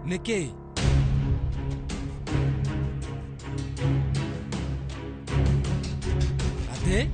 Niki. Ate?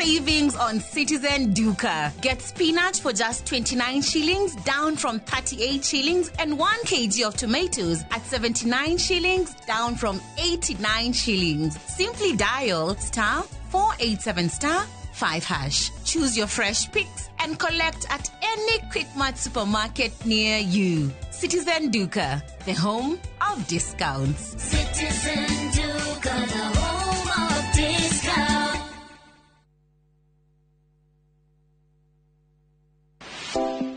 Savings on Citizen Duca. Get spinach for just 29 shillings, down from 38 shillings, and 1 kg of tomatoes at 79 shillings, down from 89 shillings. Simply dial *487*5#. Choose your fresh picks and collect at any Quickmart supermarket near you. Citizen Duca, the home of discounts. Citizen Duca, the home of discounts.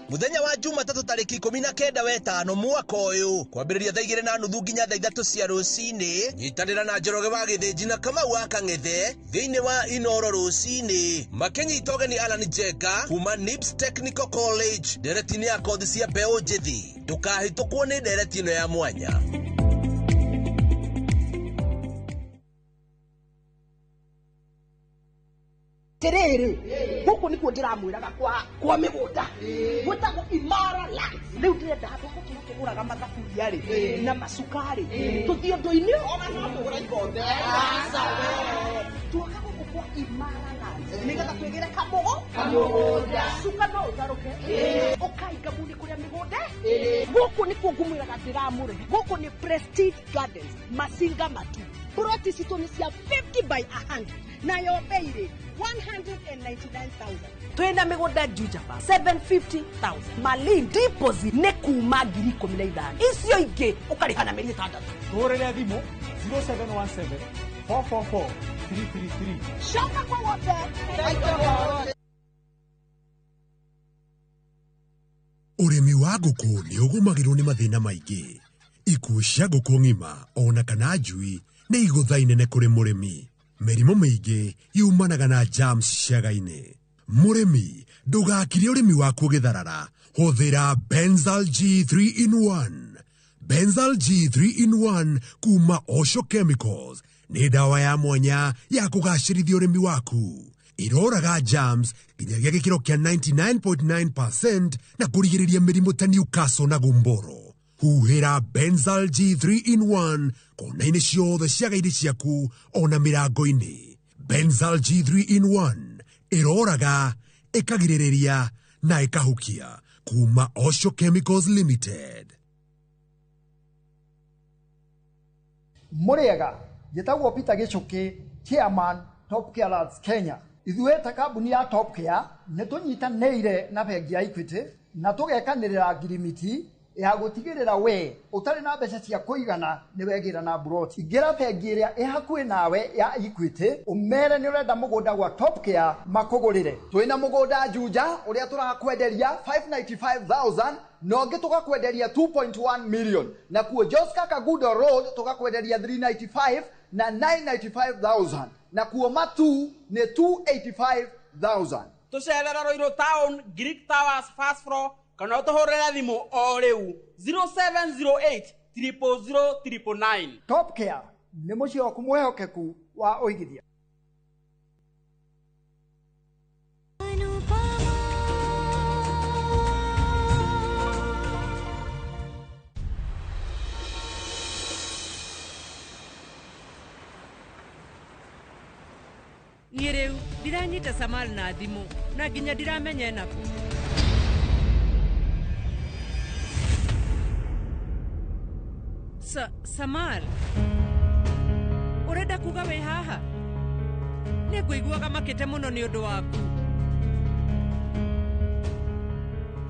Muthenya wa Jumatatu tariki 19 wetano mwaka uyu kwambiriria thaa 2:30 nginya thaa 3 cia rucini nyitanira na Njoroge wa Githinji na Kamau wa Kang'ethe thiini wa iNooro rucini makenyita ugeni Alan Jenga kuma NIPS Technical College nderetini ya kothi cia mbeu njithi ndukahitukwo ni ndereti ino ya mwanya. Terere huko niko ndiramwiraga kwa migunda gwetagwo iNooro land riu ndirenda handu tuguraga mathaburia ri na macukari tuthie ndoini ona no tugura ikonde tuaga kwa iNooro land nigetha twigire kamugunda suka no utaruke ukainga muni kuria migunda guku niko ngumwiraga ndiramure guku ni Prestige Gardens Masinga Matu Buroti sitoni cia 50 by 100 na yo beire 199,000. Twenda migunda Juja pa 750,000. Malin deposit ne kuma 15,000. Icio ingi ukariha na meri 6. Torele thimo 0717 444 333. Shaka kwa wote. Urimi wa nguku ni ugumagirwo ni mathina maingi. Ikuũ cia nguku ng'ima ona kana njui ni iguthaine ne kuri murimi. Mĩrimũ mĩingĩ yumanaga na germs ciaga-inĩ. Mũrĩmi ndũgakirie ũrĩmi waku ũgĩtharara. Hũthĩra Benzal G3 in 1. Benzal G3 in 1 kuma Osho Chemicals nĩ ndawa ya mwanya ya kũgacĩrithia ũrĩmi waku. Iroraga germs nginyagia gĩkĩro kĩa 99.9% na kũrigĩrĩria mĩrimũ ta Newcastle na gumboro. Huhĩra Benzal G3 in 1 kona-inĩ ciothe ciaga-inĩ ciaku ona mĩrango-inĩ. Benzal G3 in 1 ĩroraga, ĩkagirĩrĩria na ĩkahukia. Kuma Osho Chemicals Limited. Muriega gitagwo Peter Gichuki, Chairman Top Care Lads Kenya. Ithuĩ ta kambuni ya Top Care nĩ tũnyitanĩire na bengi ya Equity na tũgekanĩrĩra ngirimiti ya gutigirira we utari na mbeca cia kuigana ni wegira na broti ingira bengi iria ihakuĩ nawe ya Equity umere ni urenda mugunda gwa Top Care makugurire. Twina mugunda Juja uria turakwenderia 595,000 no ngi tugakwenderia 2.1 million na kuo Joska Kagudo Road tugakwenderia 395 na 995,000 na kuo Matu ni 285,000. Tucerera Roiro Town Greek Towers first floor kana utohorera thimu o riu 0708 000 Top Care ni mucio waku mwehokeku wa uigithia. Nireu diranyita Samal na thimu na ginya diramenya naku. Samal, urenda kuga we haha? Nĩ ngũiguaga makĩte mũno nĩ ũndũ waku.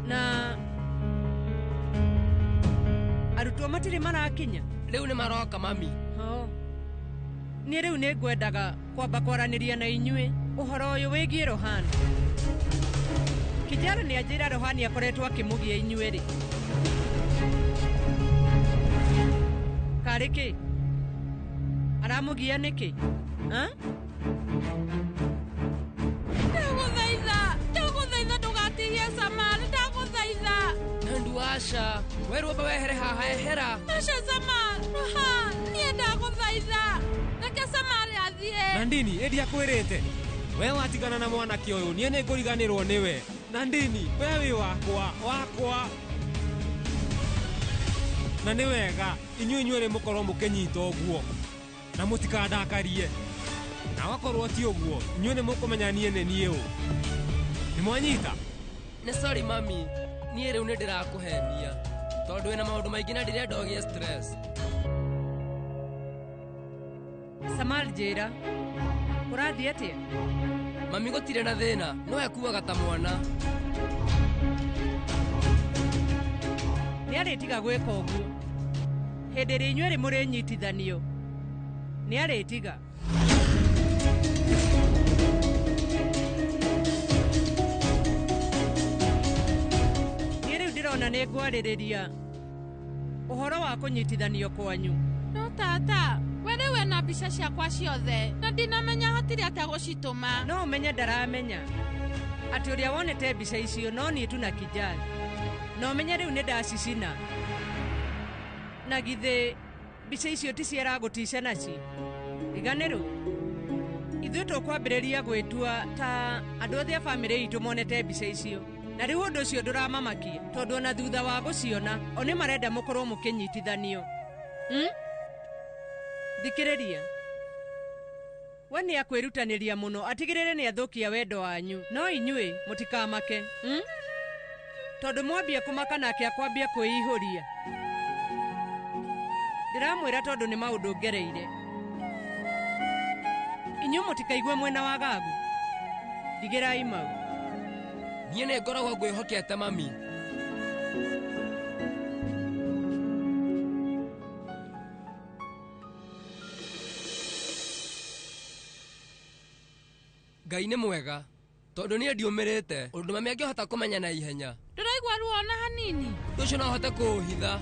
Na arutwo matirĩ marakinya. Rĩu nĩ maroka mami. Niĩ rĩu nĩ ngwendaga kwamba kwaranĩria na inyuĩ ũhoro ũyũ wĩgiĩ Rohani. Kijana nĩ anjĩra Rohani akoretwo akĩmũgia inyuĩ-rĩ. Kariki aramugia niki ndaguthaitha ndũgatihie Samal ndaguthaitha na Asha, weru bawehere haha ehera. Asha Samar, ha, nienda guthaitha. Reke Samar athie. Nandini, edi akwirete. We watigana na mwanake uyu, nie ni nguriganirwo niwe. Nandini, wewe wakwa. Na ni wega, inyuĩ mũkorwo mũkĩnyita ũguo. Na mũtikandakarie. Na wakorwo ti ũguo, inyuĩ nĩ mũkũmenya niĩ nĩ niĩ ũ. Nĩ mwanyita? Nĩ sorry mami, niĩ rĩu nĩ ndĩrakũhenia. Tondũ wĩna maũndũ maingĩ na ndirenda ũgĩe stress. Samar njĩra, ũrathiĩ atĩa? Mami gũtirĩ na thĩna, no ekuaga ta mwana. Nĩ arĩtiga gwĩka ũguo. Hĩndĩ ĩrĩa inyuĩ rĩ mũrĩnyitithanio. Nĩ arĩtiga. Niĩ rĩu ndĩrona nĩ ngwarĩrĩria ũhoro wa kũnyitithanio kwanyu. No tata, we rĩu wĩna mbica ciakwa ciothe, na ndinamenya hatirĩ atĩa gũcitũma. No ũmenye ndaramenya atĩ ũrĩa wonete mbica icio no niĩ tu na Kijani. Na ũmenye rĩu nĩ ndacicina. Na githĩ mbica icio ti ciaragũtice naci. Iganĩrũ, ithuĩ tũkwambĩrĩria gwĩtua ta andũ othe a bamĩrĩ itũ monete mbica icio. Na rĩu ũndũ ũcio ndũramamakia, tondũ ona thutha wa gũciona, o nĩ marenda mũkorwo mũkĩnyitithanio. Thikĩrĩria. We nĩ akwĩrutanĩria mũno, atigĩrĩre nĩ athũkia wendo wanyu. No inyuĩ, mũtikamake. Tondũ mwambia kũmaka nake akwambia kwĩihũria. Ndiramwĩra tondũ nĩ maũndũ ngereire. Inyuĩ mũtikaigue mwena wa gagu. Ndigĩrai mau. Niĩ nĩ ngoragwo ngwĩhokete mami. Ngai nĩ mwega, tondũ niĩ ndiũmĩrĩte, ũndũ mami angĩhota kũmenya na ihenya. Ndũraigua ruo na hanini. Ũndũ ũcio no ũhote kũũhitha.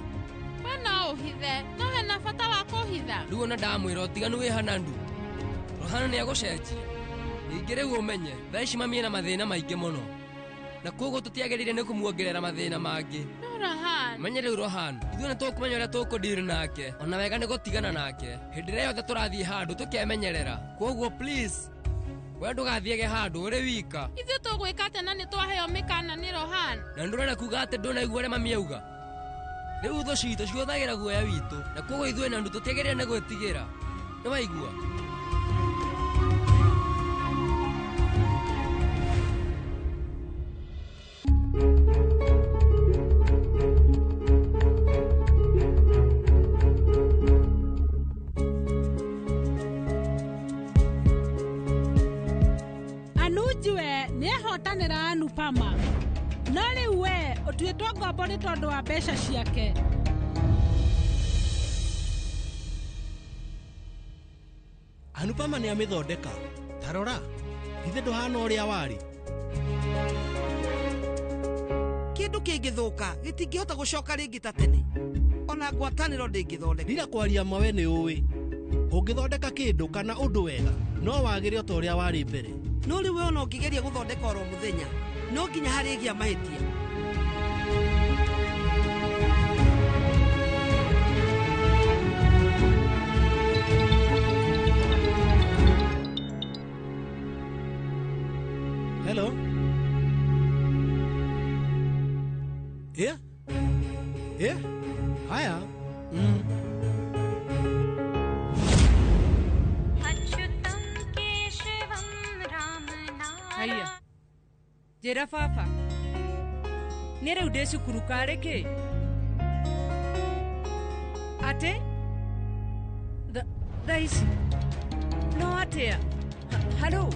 We no ũhithe, no hena bata wa kũhitha. Rĩu ona ndamwĩra ũtiganu wĩ hanandu. Rohana nĩ agũcenjia. Ningĩ rĩu ũmenye, thaa ici mami ena mathĩna maingĩ mũno. Na koguo tũtiagĩrĩire nĩ kũmuongerera mathĩna mangĩ. No Rohan. Menye rĩu Rohan, ithuĩ nĩ tũkũmenya ũrĩa tũkũndiri nake. Ona wega nĩ gũtigana nake. Hĩndĩ ĩrĩa yothe tũrathiĩ handũ tũkemenyerera. Koguo please, we ndũgathiĩge handũ ũrĩ wika. Ithuĩ tũgwĩka atĩ na nĩ twaheo mĩkana nĩ Rohan. Na ndũrenda kuga atĩ ndũnaigua ũrĩa mami auga. Rĩu thũ citũ cihũthagĩra guoya witũ. Na koguo ithuĩ na ndu tũtiagĩrĩire nĩ gwĩtigĩra. Nĩ waigua? Nĩehotanĩra Anupama, no rĩu we ũtuĩtwo ngombo nĩ tondũ wa mbeca ciake. Anupama nĩ amĩthondeka. Tarora, ithe ndũhana ũrĩa warĩ. Kĩndũ kĩngĩthũka gĩtingĩhota gũcoka rĩngĩ ta tene. Ona ngwatanĩro ndĩngĩthondeka. Rira kwaria ma we nĩ ũĩ. Ũngĩthondeka kĩndũ kana ũndũ wega, no wagĩre o ta ũrĩa warĩ mbere. No rĩu we ona ũngĩgeria gũthondeka oro mũthenya, no nginya harĩgĩa mahĩtia. Hello? Yeah? Yeah? Haya? Haya. Njĩra baba. Nĩ rĩu ndĩ cukuru karĩ kĩ? Atĩ? Thaa ici. No atĩa? Halo?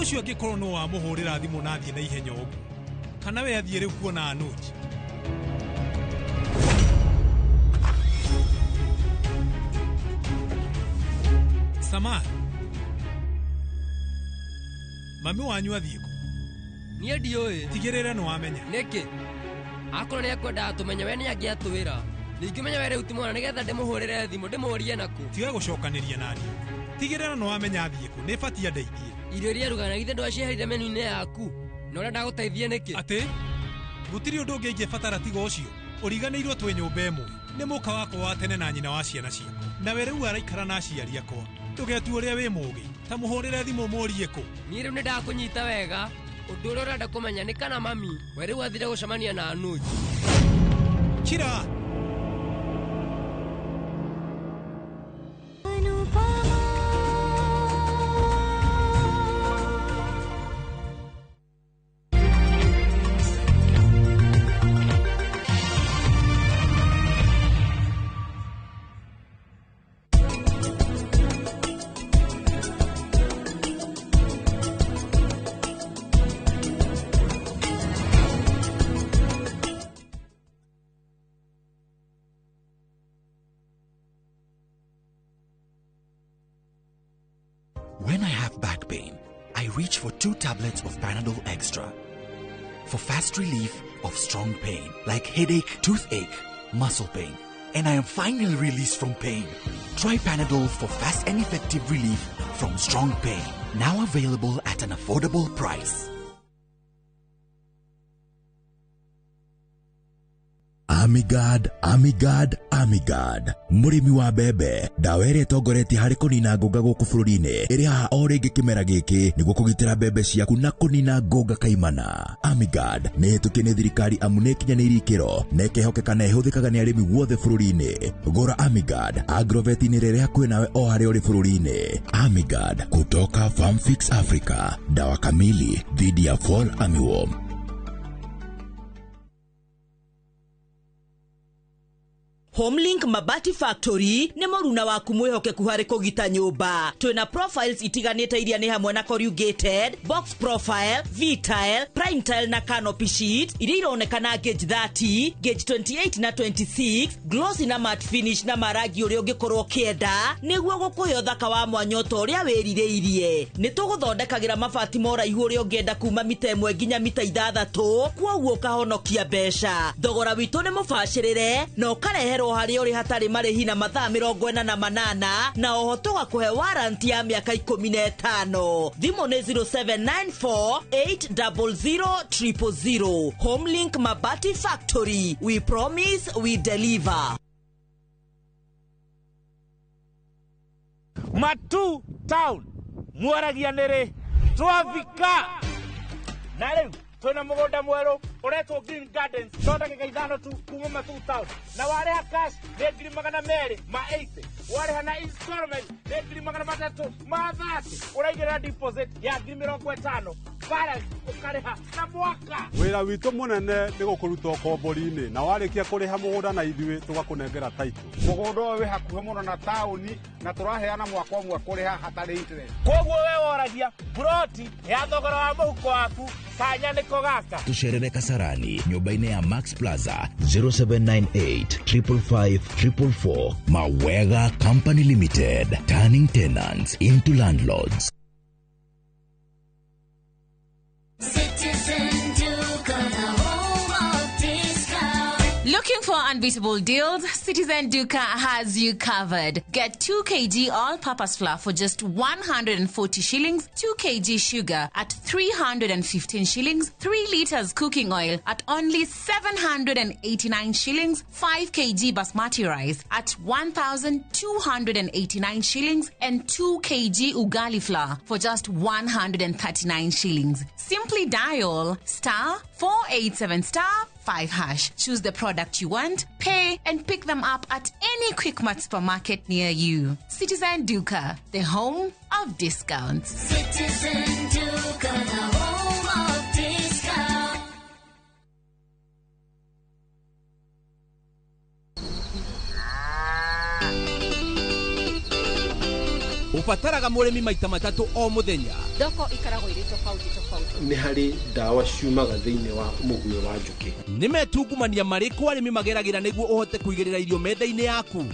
Ũcio angĩkorwo no wamũhũrĩra thimũ na athiĩ na ihenya ũguo. Kana we athiĩ rĩu kuona Anuji. Samar. Mami wanyu athiĩ kũ? Niĩ ndiũĩ. Tigĩrĩra nĩ wamenya. Nĩkĩ? Akorwo nĩ ekwendaga tũmenye we nĩ angĩatwĩra. Ningĩ menya we rĩu ti mwana nĩgetha ndĩmũhũrĩre thimũ ndĩmũrie nakũ. Tiga gũcokanĩria nani. Tigĩrĩra nĩ wamenya athiĩ kũ. Nĩ batiĩ andeithie. Irio iria rugana githĩ ndwaciehereire menu-inĩ yaku. Na ũrĩa ndagũteithie nĩkĩ? Atĩ? Gũtirĩ ũndũ ũngĩ ingĩbatara tiga ũcio. Ũriganĩirwo twĩ nyũmba ĩmwe. Nĩ mũka wakwa wa tene na nyina wa ciana ciakwa. Na we rĩu araikara na aciari akwa. Ndũgetua ũrĩa wĩ mũũgĩ. Ta mũhũrĩre thimũ mũũrie kũ. Niĩ rĩu nĩ ndakũnyita wega. Ũndũ ũrĩa ũrenda kũmenya nĩ kana mami we rĩu athire gũcemania na Anuji. Kira! When I have back pain, I reach for 2 tablets of Panadol Extra. For fast relief of strong pain, like headache, toothache, muscle pain. And I am finally released from pain. Try Panadol for fast and effective relief from strong pain. Now available at an affordable price. Amigad, Amigad, Amigad. Murimi wa bebe, dawa ĩrĩa ĩtongoretie harĩ kũnina ngũnga gũkũ bũrũri-inĩ ĩrĩ haha o rĩngĩ kĩmera gĩkĩ nĩguo kũgitĩra bebe ciaku na kũnina ngũnga kaimana. Amigad nĩ ĩhĩtũkie nĩ thirikari amu nĩ ĩkinyanĩirie ikĩro na ĩkehokeka na ĩhũthĩkaga nĩ arĩmi wothe bũrũri-inĩ. Gũra Amigad agrovet-inĩ ĩrĩa hakuhĩ nawe o harĩa ũrĩ bũrũri-inĩ. Amigad kutoka Farm Fix Africa, dawa kamili dhidi ya fall armyworm. Homelink Mabati Factory nĩ mũruna waku mwĩhokeku harĩ kũgita nyũmba. Twĩna profiles itiganĩte iria nĩ hamwe na corrugated, box profile, V-tile, prime tile na canopy sheet iria ironekana gauge 30, gauge 28 na 26, glossy na matte finish na marangi ũrĩa ũngĩkorwo kĩenda nĩguo gũkũhe ũthaka wa mwanya o ta ũrĩa wĩrirĩirie. Nĩ tũgũthondekagĩra mabati ma ũraihu ũrĩa ũngĩenda kuma mita 1 nginya mita 6, kwoguo ũkahonokia mbeca. Thogora witũ nĩ mũbacĩrĩre na ũkarehe harĩ uri hatari marĩhi na mathaa 48 na oho tũgakũhe warranty ya mĩaka 15. Thimũ nĩ 0794800000. Homelink Mabati Factory, we promise we deliver. Matu Town mwaragia nĩrĩ twafika na rĩu twĩna mũgũnda mwerũ ũretwo Green Gardens ndagĩka 5 tu kuma Matu Town na warĩha cash nĩ 280 warĩha na installment nĩ 330 ũraigĩrĩra deposit ya 50 balance ũkarĩha na mwaka. Wĩra witũ mũnene nĩ gũkũruta kombori-inĩ na warĩkia kũrĩha mũgũnda na ithuĩ tũgakũnengera title. Mũgũnda ũyũ wĩ hakuhĩ mũno na taũni na tũraheana mwaka ũmwe kũrĩha hatarĩ interest. Koguo we woragia broti ya thogora wa mũhuko waku kanya nĩko gaka. Tucerere Kasarani nyũmba-inĩ ya Max Plaza 0798 555 444. Mawega Company Limited, turning tenants into landlords. Looking for unbeatable deals? Citizen Duka has you covered. Get 2 kg all-purpose flour for just 140 shillings, 2 kg sugar at 315 shillings, 3 liters cooking oil at only 789 shillings, 5 kg basmati rice at 1,289 shillings, and 2 kg ugali flour for just 139 shillings. Simply dial *487*5#. Choose the product you want, pay, and pick them up at any Quickmart supermarket near you. Citizen Duka, the home of discounts. Citizen Duka, the home of discounts. Ubataraga mũrĩmi maita matatu o mũthenya. Thoko ikaragwo irĩ tofauti. Nĩ harĩ ndawa ciumaga thĩinĩ wa mũguĩ wa njũkĩ. Nĩ metungumania marĩkũ arĩmi mageragĩra nĩguo ũhote kũigĩrĩra irio metha-inĩ yaku?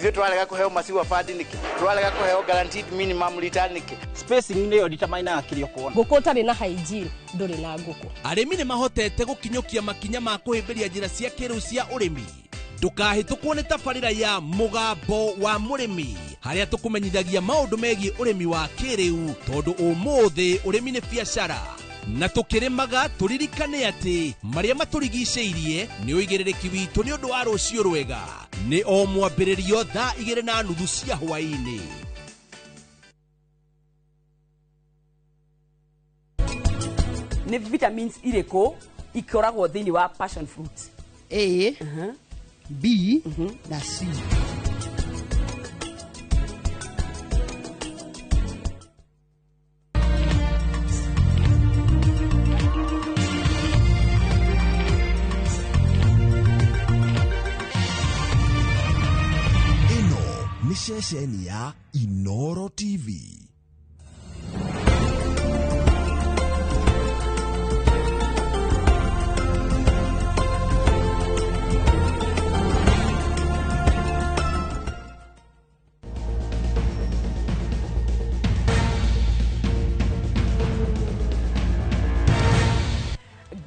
ithuĩ tũrarega kũheo maciwa fund nĩkĩ tũrarega kũheo guaranteed minimum return nĩkĩ spacing nĩyo determine kĩrĩa ũkuona ngũkũ ũtarĩ na hygiene ndũrĩ na ngũkũ. Arĩmi nĩ mahotete gũkinyũkia makinya ma kũhĩmbĩria njĩra cia kĩrĩu cia ũrĩmi. Ndũkahĩtũkwo nĩ tabarĩra ya mũgambo wa mũrĩmi harĩa tũkũmenyithagia maũndũ megiĩ ũrĩmi wa kĩrĩu tondũ ũmũthĩ ũrĩmi nĩ biacara. Na tũkĩrĩmaga tũririkane atĩ marĩa matũrigicĩirie nĩ ũigĩrĩrĩki witũ nĩ ũndũ wa rũciũ rwega. Nĩ o mwambĩrĩrio thaa 2:30 cia hwaĩ-inĩ. Nĩ vitamins irĩkũ ikoragwo thĩinĩ wa passion fruit? A, B na C. Ĩno nĩ ceceni ya iNooro TV.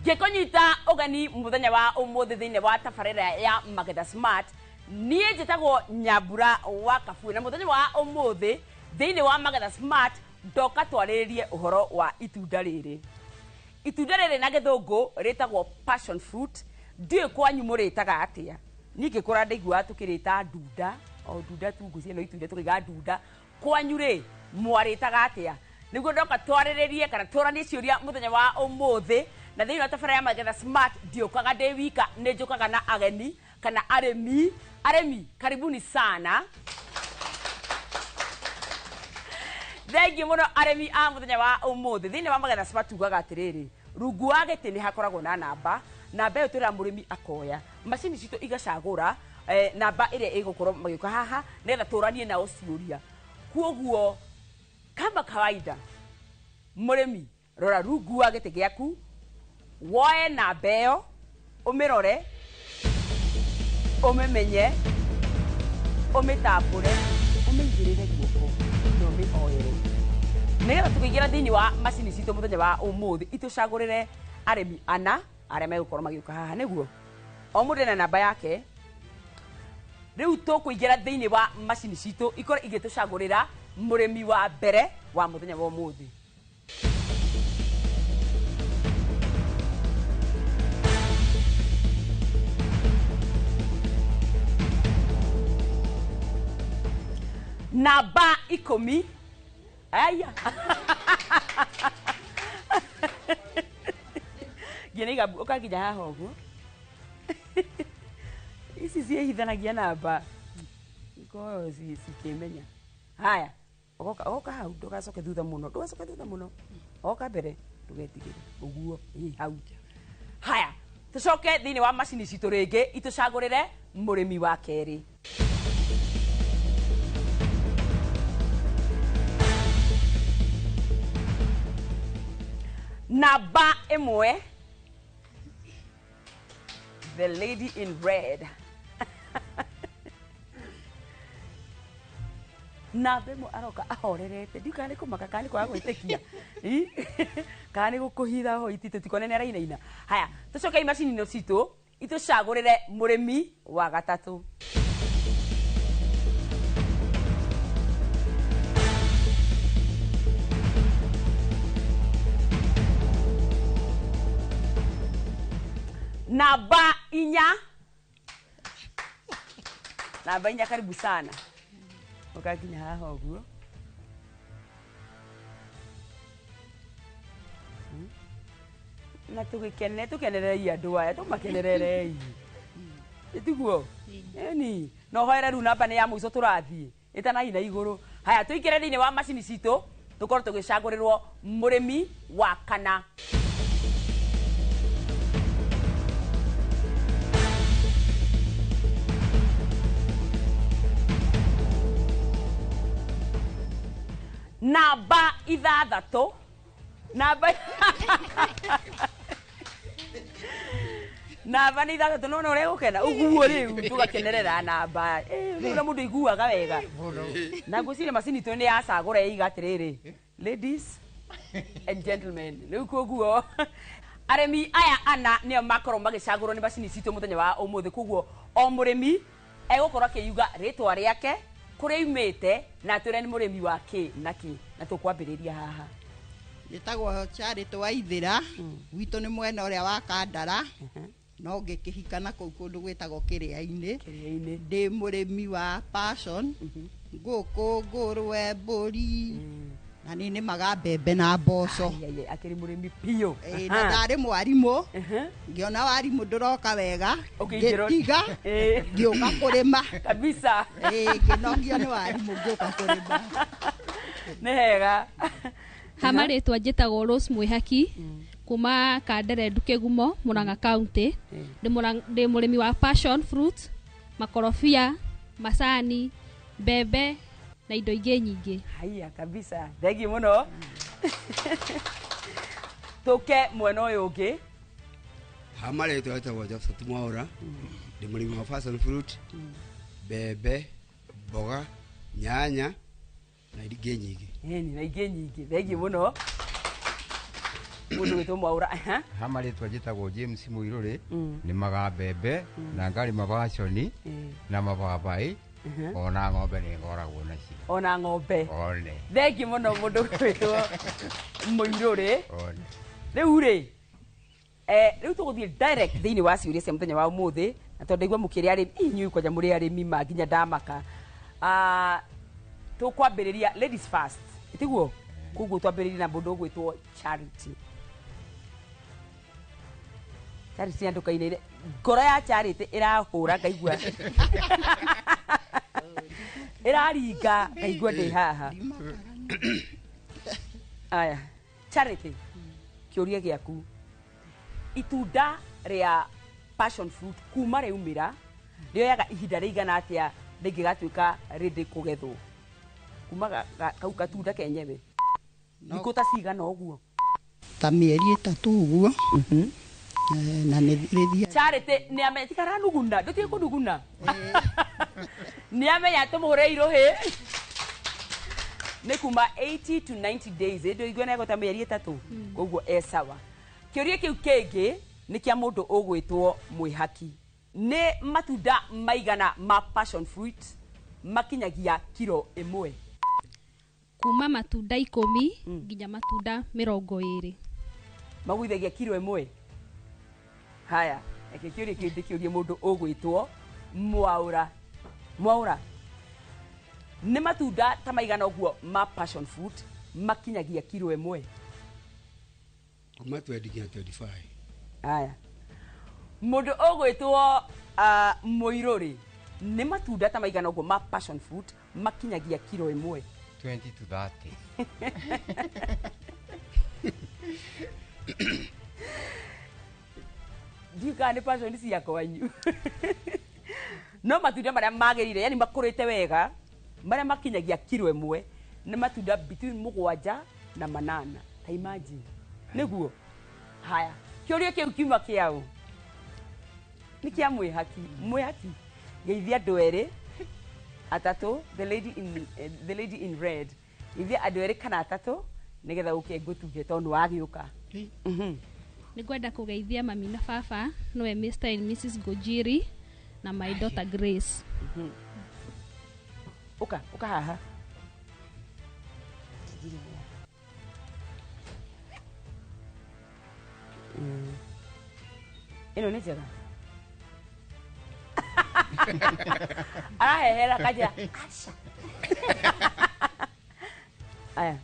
Ngĩkũnyita ũgeni mũthenya wa ũmũthĩ thĩinĩ wa tabarĩra ya Magetha Smart, niĩ njĩtagwo Nyambura wa Kabui, na mũthenya wa ũmũthĩ thĩinĩ wa Magetha Smart ndoka twarĩrĩrie ũhoro wa itunda rĩrĩ. Itunda rĩrĩ na gĩthũngũ rĩtagwo passion fruit. Ndiũĩ kwanyu mũrĩtaga atĩa. Niĩ ngĩkũra ndaiguaga tũkĩrĩta ndunda, o ndunda tu ngũcie no itunda tũkĩiga ndunda. Kwanyu rĩ mwarĩtaga atĩa? Nĩguo ndoka twarĩrĩrie kana tũranie ciũria mũthenya wa ũmũthĩ. Na thĩinĩ wa tabarĩra ya Magetha Smart ndiũkaga ndĩ wika, nĩ njũkaga na ageni kana arĩmi. Arĩmi karibuni sana. Thengiũ mũno arĩmi a mũthenya wa ũmũthĩ. Thĩinĩ wa Magetha Smart tugaga atĩrĩrĩ, rungu wa gĩtĩ nĩ hakoragwo na namba. Namba ĩyo twĩra mũrĩmi akoya, macini citũ igacagũra namba ĩrĩa ĩgũkorwo magĩũka haha nĩgetha tũranie nao ciũria. Kuoguo kama kawaida mũrĩmi rora rungu wa gĩtĩ gĩaku, woe namba ĩyo ũmĩrore, ũmĩmenye, ũmĩtambũre, ũmĩigĩrĩre guoko na ũmĩhoere, nĩgetha tũkĩingĩra thĩinĩ wa macini citũ mũthenya wa ũmũthĩ itũcagũrĩre arĩmi ana arĩa megũkorwo magĩũka haha. Nĩguo o mũndũ na namba yake. Rĩu tũkũingĩra thĩinĩ wa macini citũ ikorwo igĩtũcagũrĩra mũrĩmi wa mbere wa mũthenya wa ũmũthĩ. Namba 10. Aya. Gĩnĩga ũkakinya haha ũguo. Ici ciĩhithanagia namba. Ngoyo cikĩmenya. Haya. Oka hau ndũgacoke thutha mũno. Ndũgacoke thutha mũno. Oka mbere ndũgetigĩre. Ũguo hau. Haya. Tũcoke thĩinĩ wa macini citũ rĩngĩ itũcagũrĩre mũrĩmi wa kerĩ. Namba 1. The lady in red. Namba 1 aroka ahorerete. Ndika nĩ kũmaka kana nĩ kwaga gwĩtĩkia. Kana nĩ gũkũhitha ho ititũ tikone nĩ arainaina. Haya, tũcoke macini-inĩ citũ itũcagũrĩre mũrĩmi wa gatatũ. Namba 4. Namba 4 karibu sana. Ukakinya haha ũguo. Na tũkenererei andũ aya, tũmakenererei. Ĩtiguo? Eni. No hoere rĩu namba nĩ ya mũico tũrathiĩ. Ĩtanahi na igũrũ. Haya, tũikĩre thĩinĩ wa macini citũ, tũkorwo tũgĩcagũrĩrwo mũrĩmi wa kana. Namba 6. Namba namba nĩ ithathatũ nona ũrĩa gũkena ũguo rĩu tũgakenerera namba rĩu na mũndũ iguaga wega na ngwĩciria macini tũ nĩ yacagũra ĩiga atĩrĩrĩ ladies and gentlemen rĩu koguo arĩmi aya ana nĩo makorwo magĩcagũrwo nĩ macini citũ mũthenya wa ũmũthĩ koguo o mũrĩmi egũkorwo akĩuga rĩtwa rĩake kũrĩa imĩte na atwĩre nĩ mũrĩmi wa kĩ na kĩ na tũkwambĩrĩria haha Gĩtagwo Charity wa Ithĩra witũ nĩ mwena ũrĩa wa Kandara no ngĩkĩhika na kũu kũndũ gwĩtagwo Kĩrĩa-inĩ ndĩ mũrĩmi wa passion ngũkũ ngũrwe mbũri na nĩ nĩmaga mbembe na mboco akĩrĩ mũrĩmi piũ na ndarĩ mwarimũ ngĩona warimũ ndũroka wega ngĩtiga ngĩũka kũrĩma kabisa ngĩnogio nĩ warimũ ngĩũka kũrĩma nĩ hega hama rĩtwa njĩtagwo Rose Mwĩhaki kuma Kandere Kĩgumo Murang'a County ndĩ mũrĩmi wa passion fruit makorobia macani mbembe na indo ingĩ nyingĩ haya kabisa thengi mũno tũke mwena ũyũ ũngĩ hama rĩtwa njĩtagwo Joseph Mwaura ndĩ mũrĩmi wa passion fruit mbembe mboga nyanya na ingĩ nyingĩ na ingĩ nyingĩ thengi mũno mũndũ wĩtwo Mwaura hama rĩtwa njĩtagwo James Mũirũrĩ nĩmaga mbembe na ngarĩma passion na mababai ona ng'ombe nĩ ngoragwo nacio ona ng'ombe thengi mũno mũndũ wĩtwo Mũirũrĩ rĩu rĩ rĩu tũgũthiĩ direct thĩinĩ wa ciũria cia mũthenya wa ũmũthĩ na tondũ ndaigua mũkĩrĩ arĩmi inyuĩ kwanja mũrĩ arĩmi manginya ndamaka tũkwambĩrĩria ladies first tiguo koguo twambĩrĩrie na mũndũ ũgwĩtwo Charity Charity nduka-inĩ ngoro ya Charity ĩrahũra ngaigua ĩraringa ngaigua ndĩ haha aya Charity kĩũria gĩaku itunda rĩa passion fruit kuma rĩaumĩra rĩoyaga ihinda rĩigana atĩa rĩngĩgatuĩka rĩndĩ kũgethwo kuma kau katunda kenyewe thikũ ta cigana ũguo ta mĩeri 3 ũguo na nĩ rĩthia Charity nĩ ametikara nuguna ndũtige kũnuguna nĩ amenya tũmũhũre irũhĩ nĩ kuma 80 to 90 days ndũigua nego ta mĩeri 3 koguo sawa kĩũria kĩu kĩngĩ nĩ kĩa mũndũ ũgwĩtwo Mwĩhaki nĩ matunda maigana ma passion fruit makinyagia kilo 1 kuma matunda 10 nginya matunda 20 magũithagia kilo 1 haya kĩũria kĩu ndĩkĩũrie mũndũ ũgwĩtwo Mwaura nĩ matunda ta maigana ũguo ma passion fruit makinyagia kilo 1 kuma 20 nginya 25 haya mũndũ ũgwĩtwo Mũirũrĩ nĩ matunda ta maigana ũguo ma passion fruit makinyagia kilo 1 20 to 30 Dika nĩ passion cia kwanyu no matunda marĩa magĩrire yani makũrĩte wega marĩa makinyagia kilo 1 nĩ matunda between 7 na 8 ta imagine nĩguo haya kĩũria kĩu kiuma kĩaũ nĩ kĩa Mwĩhaki geithia andũ erĩ atatũ the lady in red geithia andũ erĩ kana atatũ nĩgetha ũke ngũtuge tondũ wagĩũka nĩngwenda kũgeithia mami na baba nowe Mr and Mrs Gojiri na my daughter Grace uka haha ĩno nĩ njega arahehera kaja aca aya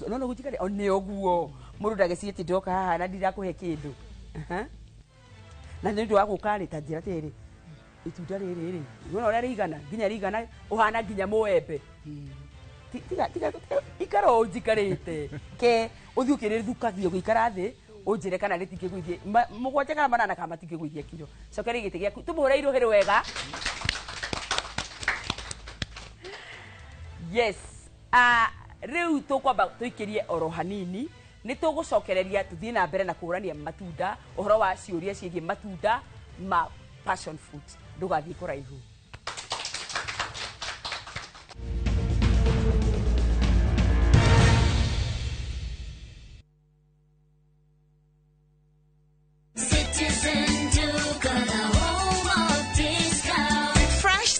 no gũtikare o nĩ ũguo mũndũ ndagĩcirie atĩ ndoka haha na ndirakũhe kĩndũ na nĩ ũndũ wa gũkarĩta njĩra tĩrĩ itunda rĩrĩ rĩ nĩwona ũrĩa rĩigana nginya rĩigana ũhana nginya mũembe tiga ikara ũnjikarĩte ke ũthiĩ ũkĩrĩthukagio gũikara thĩ ũnjĩre kana rĩtingĩgũithie 7 kana 8 kana matingĩgũithia kilo cokera gĩtĩ gĩaku tũmũhũre irũhĩ wega yes rĩu tũkwamba tũikĩrie oro hanini nĩ tũgũcokereria tũthiĩ na mbere na kũrania matunda ũhoro wa ciũria ciĩgiĩ matunda ma passion fruit ndũgathiĩ kũraihu.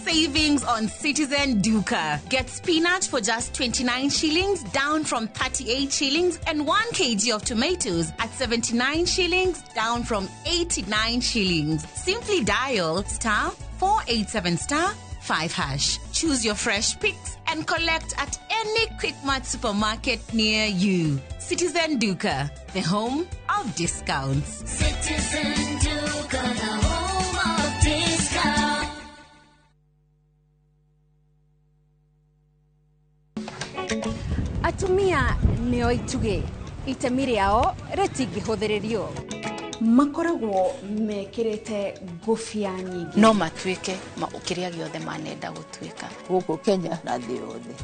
Savings on Citizen Duka. Get spinach for just 29 shillings, down from 38 shillings, and 1 kg of tomatoes at 79 shillings, down from 89 shillings. Simply dial *487*5#. Choose your fresh picks and collect at any Quickmart supermarket near you. Citizen Duka, the home of discounts. Citizen Duka, the home of discounts. Atumia nĩo ituge itemi rĩao rĩtingĩhũthĩrĩrio. Makoragwo mekĩrĩte ngũbia nyingĩ no matuĩke kĩrĩa gĩothe manenda gũtuĩka gũkũ Kenya na thĩ yothe.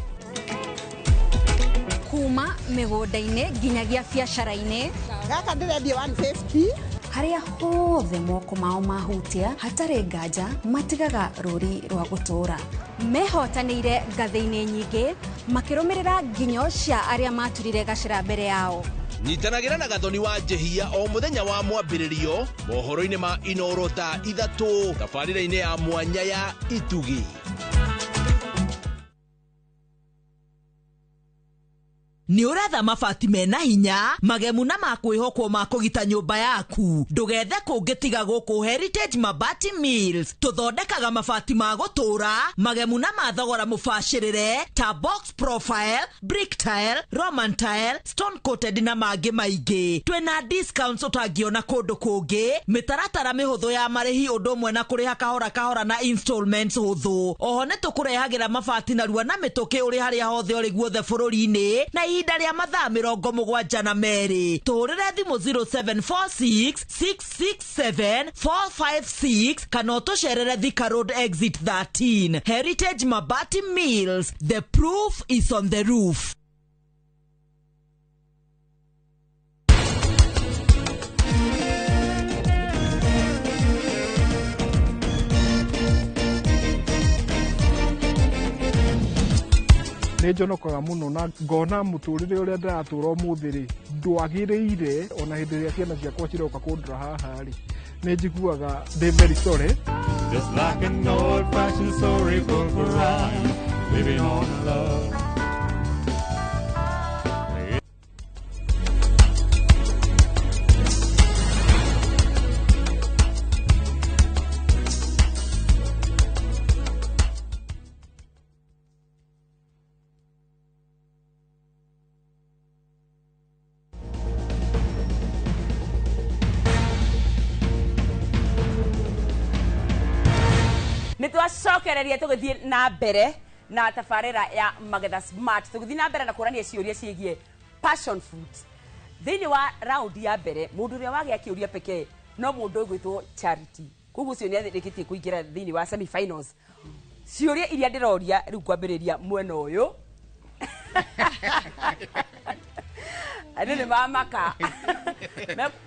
Kuma mĩgũnda-inĩ nginyagia biacara-inĩ. Gaka ndĩrendia 150. Harĩa hothe moko mao mahutia hatarĩ nganja matigaga rũri rwa gũtũũra. Mehotanĩire ngathĩ-inĩ nyingĩ makĩrũmĩrĩra nginyo cia arĩa maturire gacĩra mbere yao. Nyitanagĩra na Gathoni wa Njehia o mũthenya wa mwambĩrĩrio mohoro-inĩ ma iNooro ta 3 tabarĩra-inĩ ya mwanya ya Itugi. Nĩ ũretha mabati mena hinya magemu na makwĩhokwo ma kũgita nyũmba yaku ndũgethe kũngĩ tiga gũkũ Heritage Mabati Mills tũthondekaga mabati ma gũtũũra magemu na mathogora mũbacĩrĩre ta box profile, brick tile, roman tile, stone coated na mangĩ maingĩ. Twĩna discounts ũtangĩona kũndũ kũngĩ, mĩtaratara mĩhũthũ ya marĩhi ũndũ ũmwe na kũrĩha kahora kahora na installments hũthũ. Oho nĩ tũkũrehagĩra mabati narua na mĩtũkĩ ũrĩ harĩa hothe ũrĩ guothe bũrũri-inĩ na ihinda rĩa mathaa 72. Tũhũrĩre thimũ 0746 667 456 kana ũtũcerere Thika Road exit 13. Heritage Mabati Mills, the proof is on the roof. nĩ njonokaga mũno na ngona mũtũrĩre ũrĩa ndĩratũra ũmũthĩ rĩ ndwagĩrĩire ona hĩndĩ ĩrĩa ciana ciakwa ciroka kũndora haha rĩ nĩ njiguaga ndĩ very sorry. Just like an old-fashioned storybook rhyme, living on love. Nitwacokereria tugithie na mbere na tabarĩra ya Magetha Smart tugithie na mbere na kũrania ciũria ciĩgiĩ passion fruit. Thĩinĩ wa round ya mbere mũndũ ũrĩa wagĩa kĩũria pekee no mũndũ ũgwĩtwo Charity. Koguo ũcio nĩ arĩkĩtie kũingĩra thĩinĩ wa semi finals. Ciũria iria ndĩroria rĩu kwambĩrĩria mwena ũyũ. Andũ nĩ mamaka.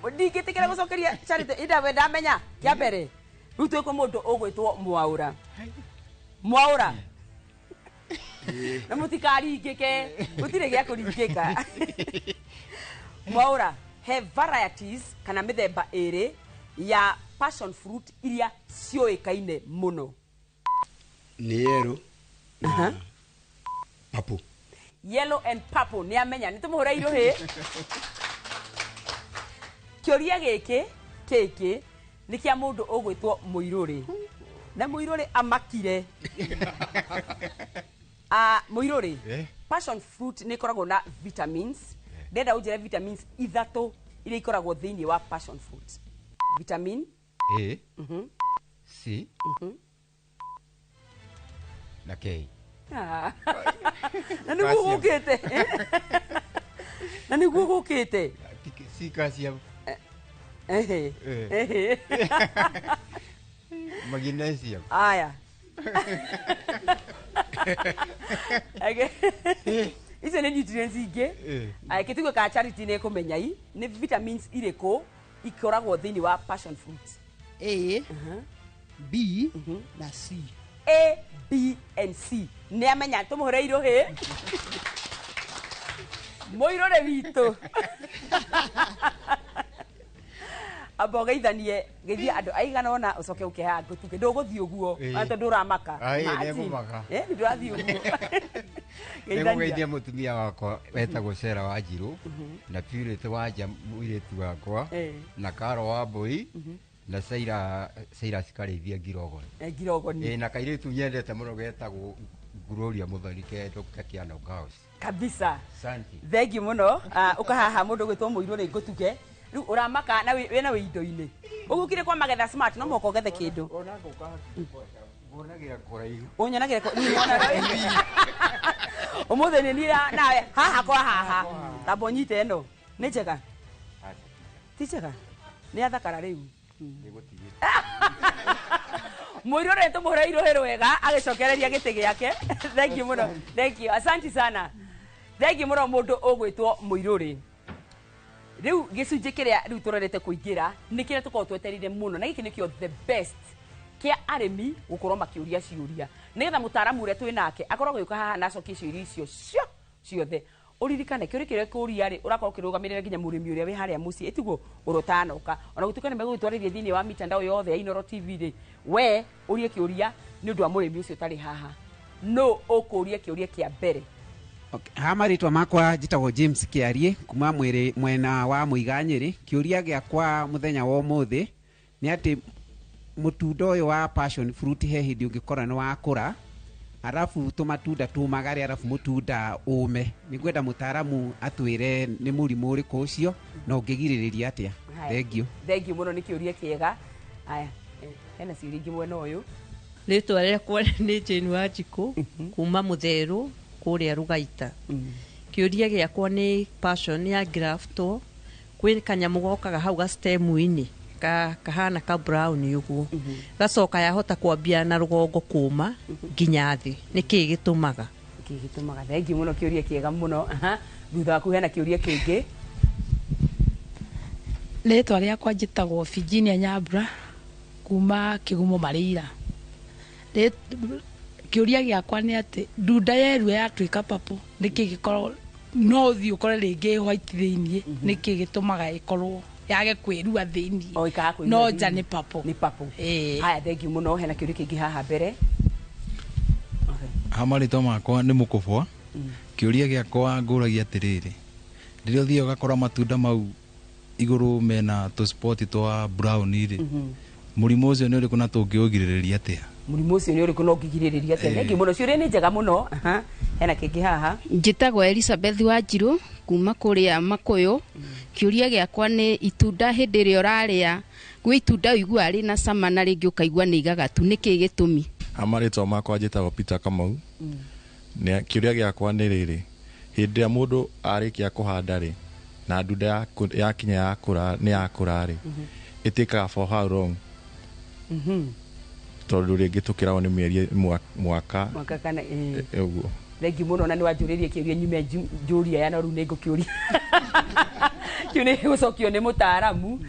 Ndingĩtĩkĩra gũcokeria Charity ĩnda ndamenya kĩa mbere. Rĩu twĩkwo mũndũ ũgwĩtwo Mwaũra. Mwaũra. Na mũtikaringĩke, gũtirĩ gĩa kũringĩka. Mwaũra, he varieties kana mĩthemba ĩrĩ ya passion fruit iria ciũĩkaine mũno. Nĩ yellow na purple. Yellow and purple nĩ amenya nĩ tũmũhũra irũhĩ. Kĩũria gĩkĩ nĩ kĩa mũndũ ũgwĩtwo Mũirũrĩ. Na Mũirũrĩ amakire. Mũirũrĩ, passion fruit nĩ ikoragwo na vitamins. Ndenda ũnjĩre vitamins 3 iria ikoragwo thĩinĩ wa passion fruit. Vitamin A, C, na K. Na nĩguo gũkĩte. Na nĩguo gũkĩte. C calcium. Magnesium. Aya. icio nĩ nutrients ingĩ kĩtugũ ka charity nĩ kũmenya nĩ vitamins irĩkũ ikoragwo thĩinĩ wa passion fruit. A, B na C. A, B and C nĩ amenya tũmũhũre irũhĩ mũirũre witũ amba ũgeithanie geithie andũ aigana ona ũcoke ũkeha ngũtuke ndũgũthiĩ ũguo tondũ ndũramaka ndũrathiĩ ũguo nĩgũgeithia mũtumia wakwa wetagwo Sera wa Njirũ na Purity Wanja mũirĩtu wakwa na Karo wa Mbũi na Saira cikarĩithia Ngirogoni na kairĩtu nyendete mũno getagwo Gloria Mũthoni ke Dr. Kiano Gaos kabisa. Thengi mũno ũkahaha mũndũ gwĩtwo mũirũrĩ ngũtuke rĩu ũramaka na wĩna wĩ indo-inĩ ũgũkire kwa Magetha Smart no mũko gethe kĩndũ nguonagĩra kũraihu ũnyonagĩra ũmũthĩ nĩ niĩ nawe haha kwa haha tamba ũnyite ĩno nĩ njega ti njega nĩ athakara rĩu mũirũrĩ tũmũhũre irũhĩ rwega agĩcokereria gĩtĩ gĩake. Thank you mũno, thank you, asante sana, thank you mũno mũndũ ũgwĩtwo mũirũrĩ. Rĩu gĩcunjĩ kĩrĩa rĩu tũrorete kũingĩra nĩ kĩrĩa tũkorwo twetereire mũno na gĩkĩ nĩkĩo the best kĩa arĩmi gũkorwo makĩũria ciũria nĩgetha mũtaaramu ũrĩa twĩ nake akorwo gũka haha na acokie ciũria icio ciothe. Ũririkane kĩũria kĩrĩa kũria rĩ ũrakorwo ũkĩrũgamĩrĩra nginya mũrĩmi ũrĩa wĩ harĩa mũciĩ ĩtiguo ũrotanoka ona gũtuĩka nĩ megũgĩtwarĩria thĩinĩ wa mitandao yothe ya iNooro TV rĩ we ũrie kĩũria nĩ ũndũ wa mũrĩmi ũcio ũtarĩ haha no ũkũria kĩũria kĩa mbere. Ha marĩtwa makwa njĩtagwo James Kĩarie kuma mwena wa Mũiganyĩrĩ. Kĩũria gĩakwa mũthenya wa ũmũthĩ nĩ atĩ mũtunda ũyũ wa passion fruit he hĩndĩ ũngĩkora nĩ wakũra arafu tũmatunda tũmagare arafu mũtunda ũme. Nĩngwenda mũtaaramu atwĩre nĩ mũrimũ ũrĩkũ ũcio na ũngĩgirĩrĩria atĩa. Thengiũ. Thengiũ mũno nĩ kĩũria kĩega. Aya hena ciũria ingĩ mwena ũyũ. Rĩtwa rĩakwa nĩ Jane Wanjikũ kuma Mũtherũ kũrĩa Rugaita. Kĩũria gĩakwa nĩ passion ya graftwo kwĩ kanyamũ gokaga hau ga stem-inĩ kahana ka brown ũguo gacoka yahota kwambia na rũgongo kuma nginya thĩ nĩkĩ gĩtũmaga thengiũ mũno kĩũria kĩega mũno. Thutha waku hena kĩũria kĩngĩ. Rĩtwa rĩakwa njĩtagwo Virginia Nyambura kuma Kĩgumo Marĩira. Kĩũria gĩakwa nĩ atĩ ndunda yerua yatuĩka papo nĩkĩ gĩkorwo no ũthiĩ ũkore rĩngĩ white thĩiniĩ nĩkĩ gĩtũmaga ĩkorwo yage kwĩrua thĩiniĩ no nja nĩ papo. Nĩ papo. Haya thengiũ mũno hena kĩũria kĩngĩ haha mbere. Ha marĩtwa makwa nĩ Mũkũbwa. Kĩũria gĩakwa ngũragia atĩrĩrĩ rĩrĩa ũthiĩ ũgakora matunda mau igũrũ mena tũ spot twa brown rĩ mũrimũ ũcio nĩ ũrĩkũ na tũngĩũgirĩrĩria atĩa? Mũrimũ ũcio nĩ ũrĩkũ no ũngĩgirĩrĩria atĩa? Thengiũ mũno ciũria nĩ njega mũno. Hena kĩngĩ haha. Njĩtagwo Elizabeth Wanjirũ kuma kũrĩa Makũyũ. Kĩũria gĩakwa nĩ itunda hĩndĩ ĩrĩa ũrarĩa gwĩ itunda ũigua rĩ na cama na rĩngĩ ũkaigua nĩ igagatu nĩkĩ gĩtũmi? Amarĩtwa makwa njĩtagwo Peter Kamau. Kĩũria gĩakwa nĩ rĩrĩ hĩndĩ ĩrĩa mũndũ arĩkia kũhanda rĩ na ndunda yakinya nĩ yakũra rĩ ĩtĩkaga for how long? Tondũ rĩngĩ tũkĩragwo nĩ mĩeri mwaka kana ũguo. Thengiũ mũno na nĩ wanjũrĩrie kĩũria nyume njũria ya no rĩu nĩ ngũkĩũria kĩu nĩ gũcokio nĩ mũtaaramu.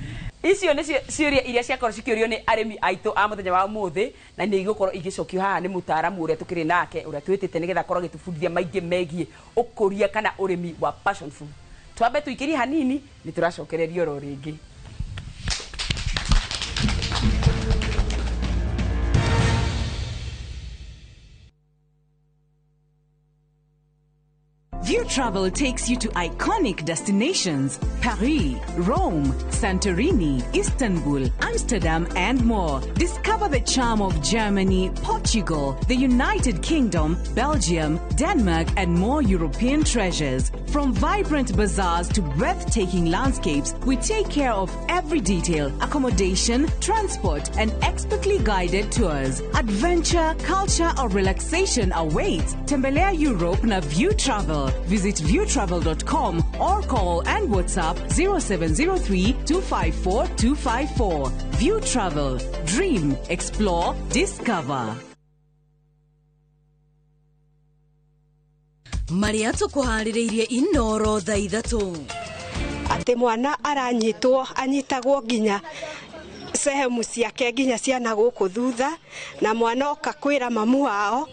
Icio nĩ ciũria iria ciakorwo cikĩũrio nĩ arĩmi aitũ a mũthenya wa ũmũthĩ na nĩ igũkorwo igĩcokio haha nĩ mũtaaramu ũrĩa tũkĩrĩ nake ũrĩa twĩtĩte nĩgetha akorwo agĩtũbundithia maingĩ megiĩ ũkũria kana ũrĩmi wa passion fruit. Twambe tũikĩrie hanini nĩ tũracokereria oro rĩngĩ. View Travel takes you to iconic destinations: Paris, Rome, Santorini, Istanbul, Amsterdam, and more. Discover the charm of Germany, Portugal, the United Kingdom, Belgium, Denmark, and more European treasures. From vibrant bazaars to breathtaking landscapes, we take care of every detail: accommodation, transport, and expertly guided tours. Adventure, culture, or relaxation awaits. Tembelea Europe na View Travel. Visit viewtravel.com or call and WhatsApp 0703 254 254. View Travel. Dream, explore, discover. maria tukuhaririirie iNooro thaa 3 ati mwana aranyitwo anyitagwo nginya sehemu ciake nginya ciana guku thutha na mwana okakwira mamu wao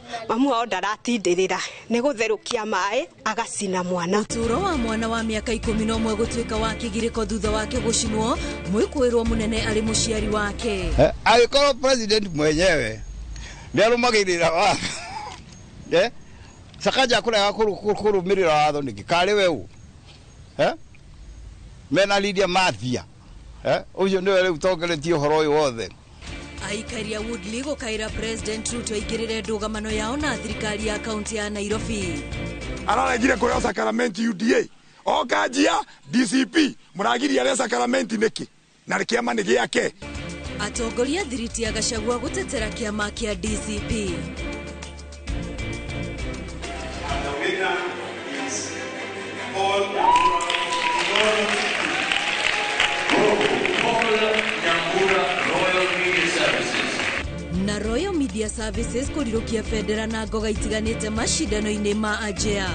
ndaratindirira ni gutherukia mai agacina mwana. Uturo wa mwana wa miaka 11 gutuika wa kigiriko thutha wake gucinwo mwikuirwo munene ari muciari wake. Agikoro president mwenyewe ni arumagirira wa sakaja kurega kurumirira watho niki kari weu mena Lydia Mathia ucio ndiwe riu tongeretie horo uyu wothe. Aikari a Woodley gukaira President Ruto igirire ndugamano yao na thirikari ya kaunti ya Nairobi. Araregire kuya sakramenti UDA okajia DCP muragiria re sakramenti niki na kiama ni giake. Atongoria thiriti ya Gachagua gutetera kiama kia DCP. Na Royal Media Services kurirukia federa na ngoga itiganite mashindano-ini ma Ajea.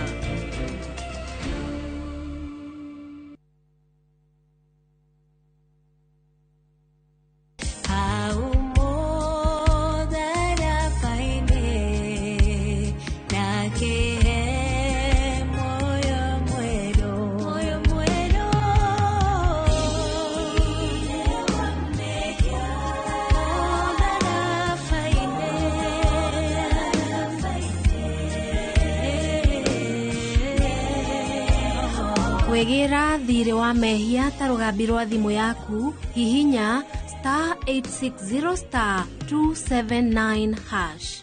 Wegera thire wa mehia ta rugambi rwa thimu yaku hihinya *860*279#.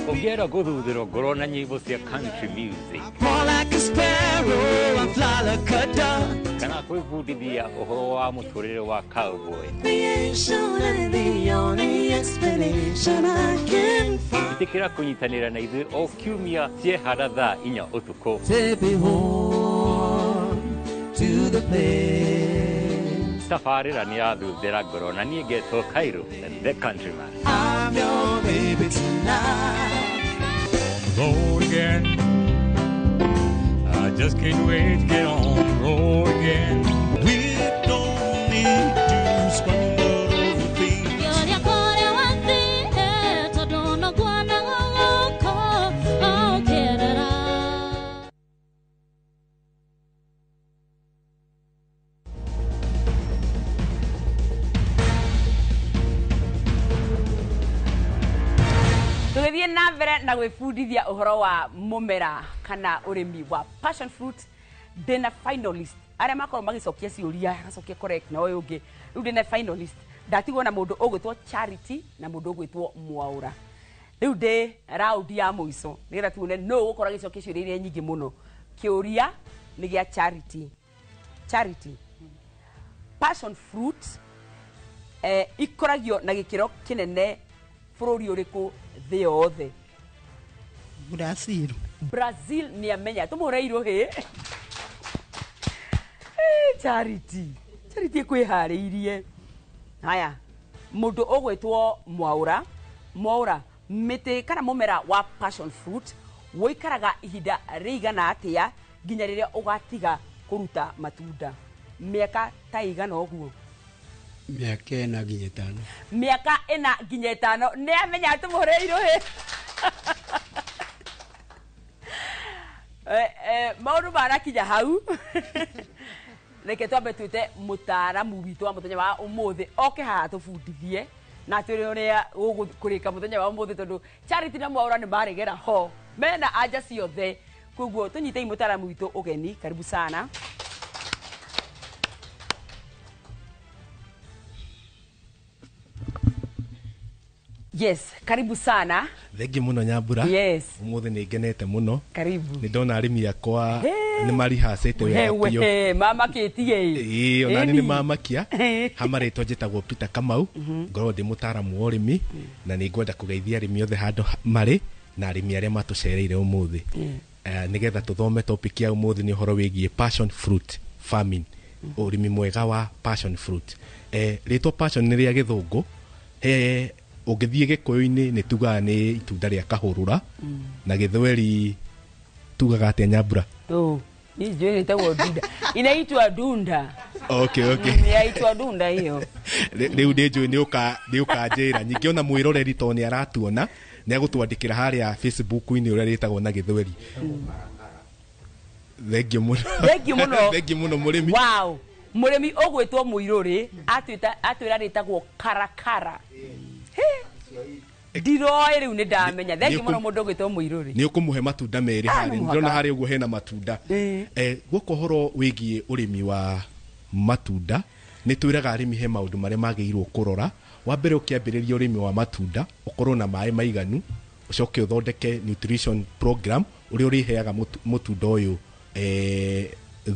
Ongera guthuthira ngoro na nyimbo cia country music. More like a sparrow, I fly like a dove. Kana kwibundithia uhoro wa muturire wa cowboy. Creation and the only explanation I can find. Itikira kunyitanira na ithu o kiumia ciehara thaa 4 utuku. Take me home to the place. Tafarira ni athuthira ngoro na nie ngetwo Cairo and the countryman. I'm your baby tonight. Road again. I just can't wait to get on the road again. We don't need to stumble over things. Tugithie na mbere na gwibundithia uhoro wa mumera kana urimi wa passion fruit dena finalist aria makorwo magicokia ciuria gacokia correct na uyu ungi riu dena finalist ndatigwo na mundu ugwitwo Charity na mundu ugwitwo Mwaura. Riu de round ya muico nigetha tuone no gukora gicokia ciuria iria nyingi muno. Kiuria ni gia Charity passion fruit ikoragio na gikiro kinene bururi uriku thi yothe. Brazil ni amenya tumureirwo hi Charity kwihariirie. Haya mundu ugwitwo Mwaura miti kana mumera wa passion fruit woikaraga ihinda rigana atia nginya riria ugatiga kuruta matunda. Miaka ta igana oguo? Miaka 4 nginya 5. Miaka 4 nginya 5 ni amenya tumureirwo hi maundu marakinya hau reke twambe twite mutaramu witu wa muthenya wa umuthi oke haha tubundithie na turi uria kurika muthenya wa umuthi tondu Charity na Mwaura ni maregera ho mena anja ciothe koguo tunyitei mutaramu witu ugeni. Karibu sana. Yes, karibu sana. Thengi muno Nyambura. Yes. Umuthi ni ngenete muno. Karibu. Ni ndona arimi akwa ni marihacite we we mama kitie. Ona ni mamakia. Hamaritwo njitagwo Peter Kamau. Ngorwo ndi mutaramu wa urimi na ni ngwenda kugeithia arimi othe handu mari na arimi aria matucereire umuthi. Nigetha tuthome topic ya umuthi ni uhoro wigie passion fruit farming. Urimi mwega wa passion fruit. Ritwa passion ni ria githungu. ũngĩthiĩ gĩkũyũ-inĩ nĩ tugaga nĩ itunda rĩa kahũrũra na gĩthweri tugaga atĩa Nyambura? Hiyo itakuwa dunda. Inaitwa dunda. Okay. Inaitwa dunda hiyo. Rĩu nĩnjũĩ nĩ ũkanjĩra nyingĩ ona mwĩroreri to nĩ aratuona nĩ agũtwandĩkĩra harĩa Facebook-inĩ ũrĩa rĩtagwo na gĩthweri. Thengiũ mũno mũrĩmi. Wow. Mũrĩmi ũgwĩtwo Mũirũrĩ atwĩra rĩtagwo karakara. Ndiroe rĩu nĩ ndamenya. Thengiũ mũno mũndũ ũgwĩtwo Mũirũrĩ. Nĩ ũkũmũhe matunda merĩ harĩ. Ndĩrona harĩ ũguo hena matunda. Gũkũ ũhoro wĩgiĩ ũrĩmi wa matunda nĩ twĩraga arĩmi he maũndũ marĩa magĩrĩirwo kũrora. Wa mbere ũkĩambĩrĩria ũrĩmi wa matunda ũkorwo na maĩ maiganu, ũcoke ũthondeke nutrition program ũrĩa ũrĩheaga mũtunda ũyũ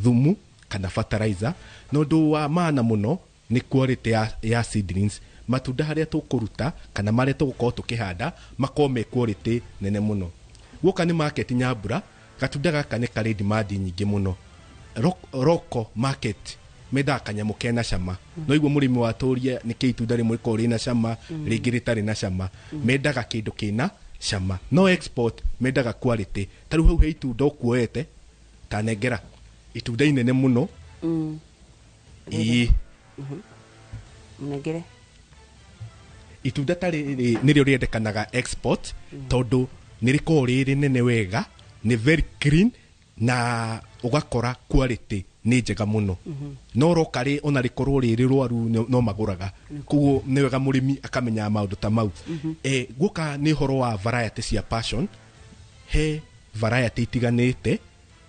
thumu kana fertilizer. Na ũndũ wa maana mũno nĩ quality ya seedlings. Matunda harĩa tũkũruta kana marĩa tũgũkorwo tũkĩhanda makorwo me quality nene mũno. Gũka nĩ market Nyambura, gatunda gaka nĩ karĩ demand nyingĩ mũno. Roko market mendaga kanyamũ kena cama. No iguo mũrĩmi watũria nĩ kĩ itunda rĩmwe rĩkorwo rĩna cama, rĩngĩ rĩtarĩ na cama. Mendaga kĩndũ kĩna cama. No export mendaga quality. Ta rĩu hau he itunda ũkuoete ta nengera itunda inene mũno. Nengere itunda ta rĩrĩ nĩrĩo rĩendekanaga export tondũ nĩ rĩkorwo rĩrĩ nene wega, nĩ very clean na ũgakora quality nĩ njega mũno. No rokarĩ ona rĩkorwo rĩrĩ rwaru no magũraga. Koguo nĩ wega mũrĩmi akamenya maũndũ ta mau. Gũka nĩ ũhoro wa variety cia passion. He variety itiganĩte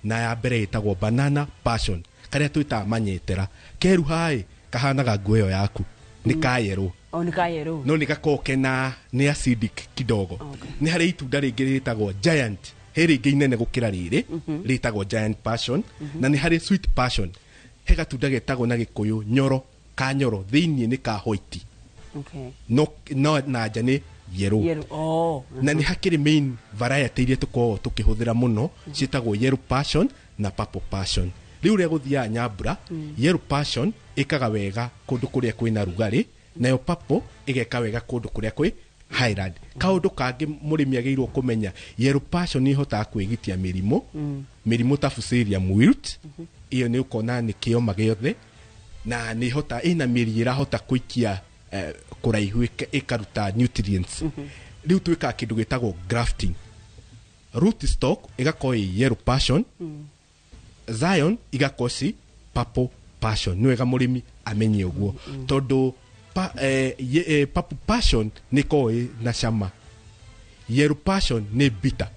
na ya mbere ĩtagwo banana passion karĩa twĩtaga manyetera. Keruha kahanaga nguo ĩyo yaku nĩ kayerũ. Nĩ kayerũ. No nĩ gakoke na nĩ acidic kidogo. Nĩ harĩ itunda rĩngĩ rĩtagwo giant. He rĩngĩ inene gũkĩra rĩrĩ rĩtagwo giant passion. Na nĩ harĩ sweet passion. He gatunda getagwo na gĩkũyũ nyoro, kanyoro thĩiniĩ nĩ ka white. No na nja nĩ yellow. Na nĩ hakĩrĩ main variety iria tũkoragwo tũkĩhũthĩra mũno ciĩtagwo yellow passion na purple passion. Rĩu rĩa gũthiaga Nyambura, yellow passion ĩkaga wega kũndũ kũrĩa kwĩna rugarĩ, nayo purple ĩgeka wega kũndũ kũrĩa kwĩ highland. Kaũndũ kangĩ mũrĩmi agĩrĩirwo kũmenya, yellow passion nĩ ihotaga kwĩgitia mĩrimũ ta fusarium wilt. Iyo nĩ ũkona nĩ kĩoma gĩothe na nĩ ihota ĩna mĩri ĩrahota kũikia kũraihu ĩkaruta nutrients. Rĩu twĩkaga kĩndũ gĩtagwo grafting. Root stock ĩgakorwo ĩ yellow passion, Zion igakorwo ci purple passion. Nĩ wega mũrĩmi amenye ũguo tondũ purple passion nĩ korwo na cama, yellow passion nĩ bitter.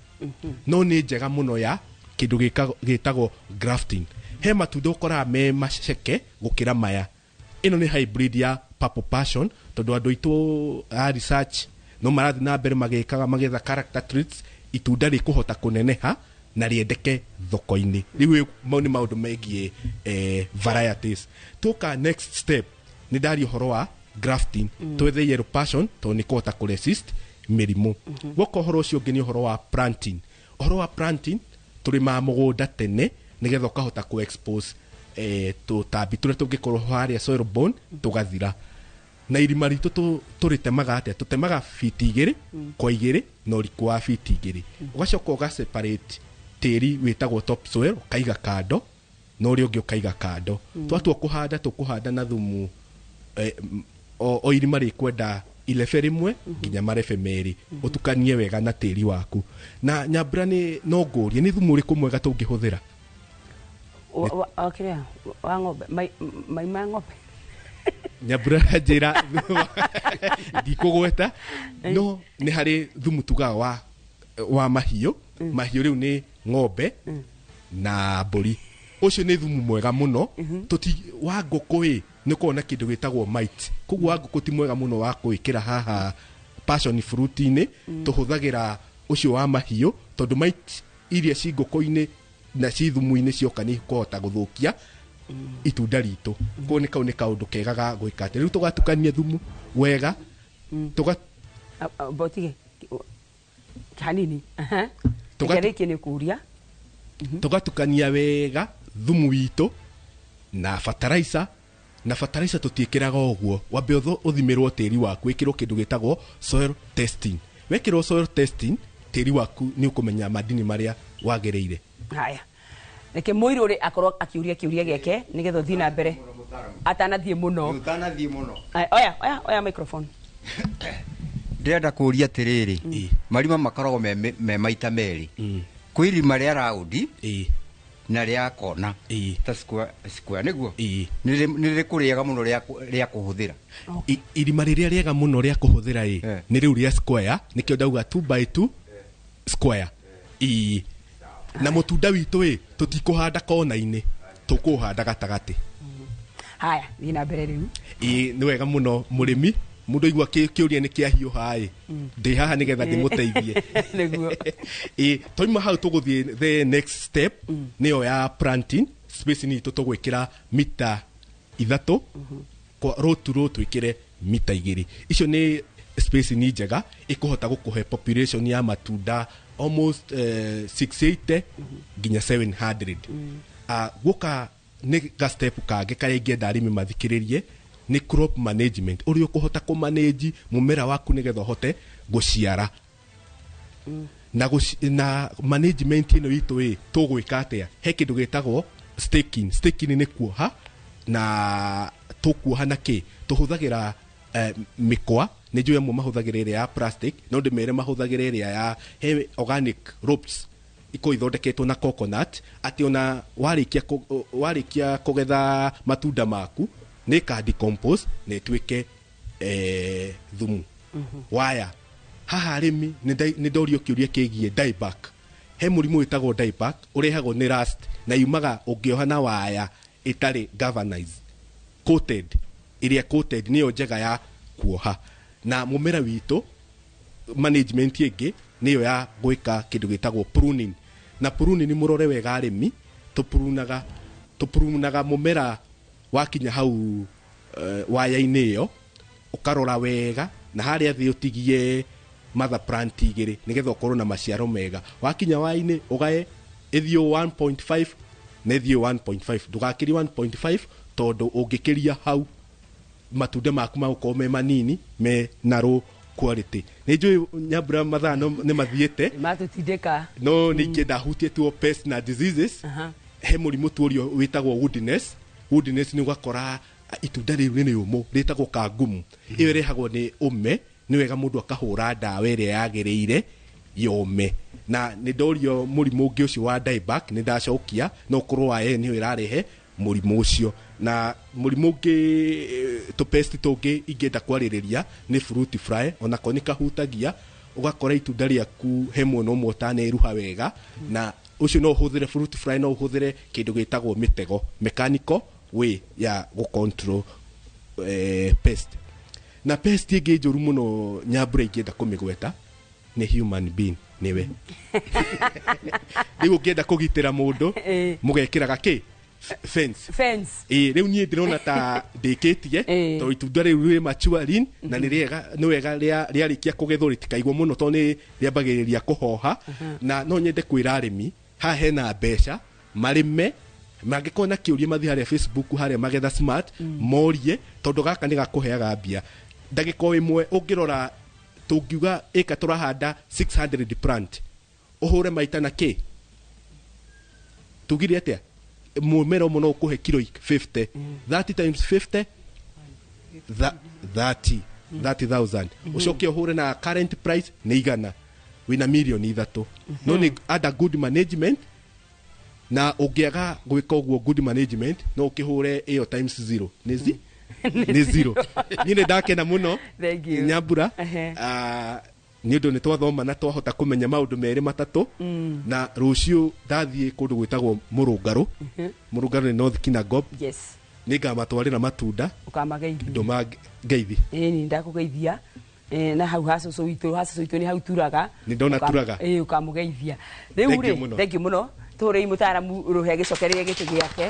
No nĩ njega mũno ya kĩndũ gĩtagwo grafting. He matunda ũkoraga me maceke gũkĩra maya. Ĩno nĩ hybrid ya purple passion tondũ andũ aitũ a research no marathiĩ na mbere magĩkaga magetha character traits, itunda rĩkũhota kũneneha na rĩendeke thoko-inĩ. Rĩu mau nĩ maũndũ megiĩ varieties. Tũka next step nĩ ndaria ũhoro wa grafting. Twethe yellow passion tondũ nĩ kũhota kũresist mĩrimũ. Gũka ũhoro ũcio ũngĩ nĩ ũhoro wa planting. Ũhoro wa planting tũrĩmaga mũgũnda tene nĩgetha ũkahota kũ-expose tũtambi tũrĩa tũngĩkorwo harĩa soil borne tũgathira. Na irima ritũ tũrĩtemaga atĩa? Tũtemaga fiti 2 kwa 2 na ũriku wa fiti 2. Ũgacoka ũgaseparate tĩri wĩtagwo topsoil ũkaiga kando na ũrĩa ũngĩ ũkaiga kando. Twatua kũhanda tũkũhanda na thumu o irima rĩkwenda ilebe rĩmwe nginya marebe merĩ. Ũtukanie wega na tĩri waku. Na Nyambura no ngũrie nĩ thumu ũrĩkũ mwega tũngĩhũthĩra? Kĩrĩa wa ng'ombe, mai ma ng'ombe. Nyambura njĩra ndikũgweta no nĩ harĩ thumu tugaga wa mahiũ. Mahiũ rĩu nĩ ng'ombe na mbũri. Ũcio nĩ thumu mwega mũno. Wa ngũkũ nĩ ũkorwo na kĩndũ gĩtagwo mite. Koguo wa ngũkũ ti mwega mũno wa gwĩkĩra haha passion fruit-inĩ. Tũhũthagĩra ũcio wa mahiũ tondũ mite iria ci ngũkũ-inĩ na ci thumu-inĩ cioka nĩ kũhota gũthũkia itunda ritũ. Koguo nĩ kau nĩ kaũndũ kega ga gwĩka atĩ. Rĩu tũgatukania thumu wega botige kanini tũgarĩkie nĩ kũria. Tũgatukania wega thumu witũ na fertilizer na fertilizer tutiikiraga oguo wambe uthimirwo tiri waku ikirwo kindu gitagwo soil testing wekirwo soil testing tiri waku ni ukumenya madini maria wagereire haya reke Muiruri akorwo akiuria kiuria geke nigetho thii na mbere atanathie muno oya microphone ndirenda kuria tiriri marima makoragwo me maita meri kwi irima ria raundi na ria kona ta square niguo ni rikuriaga muno ria kuhuthira irima riria riega muno ria kuhuthira ni riu ria square nikio ndauga 2x2 square na mutunda witu tutikuhanda kona-ini tukuhanda gatagati haya ni na mbere riu ni wega muno murimi mundu igua kiuria ni kiahiuha ndi haha nigetha ndimuteithie niguo toima hau tuguthie the next step niyo ya planting space ni tutugwikira mita 3 kwa row to row twikire mita 2 icio ni space ni njega ikuhota gukuhe population ya matunda almost 680 nginya 700 guka ni ga step kage karengia ndarimi mathikiririe ni crop management uri ukuhota ku manage mumera waku nigetha hote guciara na management ino itu tugwika atia he kindu gitagwo staking ni kuoha na tukuoha na ki tuhuthagira mikwa ni njui amwe mahuthagira iria ya plastic no ndimere mahuthagira iria ya he organic ropes iko ithondeketwo na coconut ati ona warikia kugetha matunda maku ni ka decompose ne twike thumu waya haha arimi ni ndorio kiuria kigie dieback he murimu witagwo dieback urehagwo ni rust na yumaga ungioha na waya itari galvanized iria coated niyo njega ya kuoha na mumera witu management ingi niyo ya gwika kindu gitagwo pruning na pruning murore wega arimi tupurunaga mumera wakinya hau waya-ini iyo ukarora wega na haria thi utigie mother plant igiri nigetha ukorwo na maciaro mega wakinya waya-ini ugae ithio 1.5 na ithio 1.5 ndugakiri 1.5 tondu ungikiria hau matunda maku magukorwo me manini me narrow quality ni njui Nyambura mathano ni mathiete matutindika no ni kenda hutie tuo pest na diseases he murimu turio witagwo woodiness ni gwakora itunda riu ni umu ritagwo kangumu iyo rehagwo ni ume ni wega mundu akahura dawa iria yagereire yome na ni ndorio murimu ungi ucio wa dieback ni ndacokia no korwo wa ni irarehe murimu ucio na murimu ungi tupesti tungi ingenda kwaririria ni fruit fly ona ko ni kahutagia ugakora itunda riaku he mwono mwo taneruha wega na ucio no uhuthire fruit fly no uhuthire kindu gitagwo mitego mechanical way ya go control pest na pest ingi njuru muno Nyambura ingenda kumigweta ni human being niwe riu ngenda kugitira mundu mugekiraga ki fence riu nie ndirona ta ndikitie to itunda riu ri maturing na ni wega riarikia kugethwo ritikaigwo muno to ni riambagiriria kuhoha na no nyende kwira arimi ha hena mbeca marime mangikona kiuria mathi haria Facebook haria Magetha Smart morie tondu gaka ni gakuheaga mbia ndagiko imwe ungirora tungiuga eka turahanda 600 plant uhure maita na ki tugire atia mumero muno ukuhe kilo 50 30 times 50 30,000 ucoke uhure na current price ni igana wina milioni 3 no ni ada good management na ungiaga gwika uguo good management no ukihure iyo times 0 nizi ni 0 nine ndakena muno Nyambura ni undu ni twathoma na twahota kumenya maundu meri matatu na rucio ndathie kundu gwitagwo Murungaru ni North Kinagob ni ngamatwarira matunda ukamageithia nduma ngeithi ni ndakugeithia na hau hacucu witu ni hau turaga ni ndona turaga ukamugeithia riu ri thank you muno turi mutaramu ruhe gicokereria gitu giake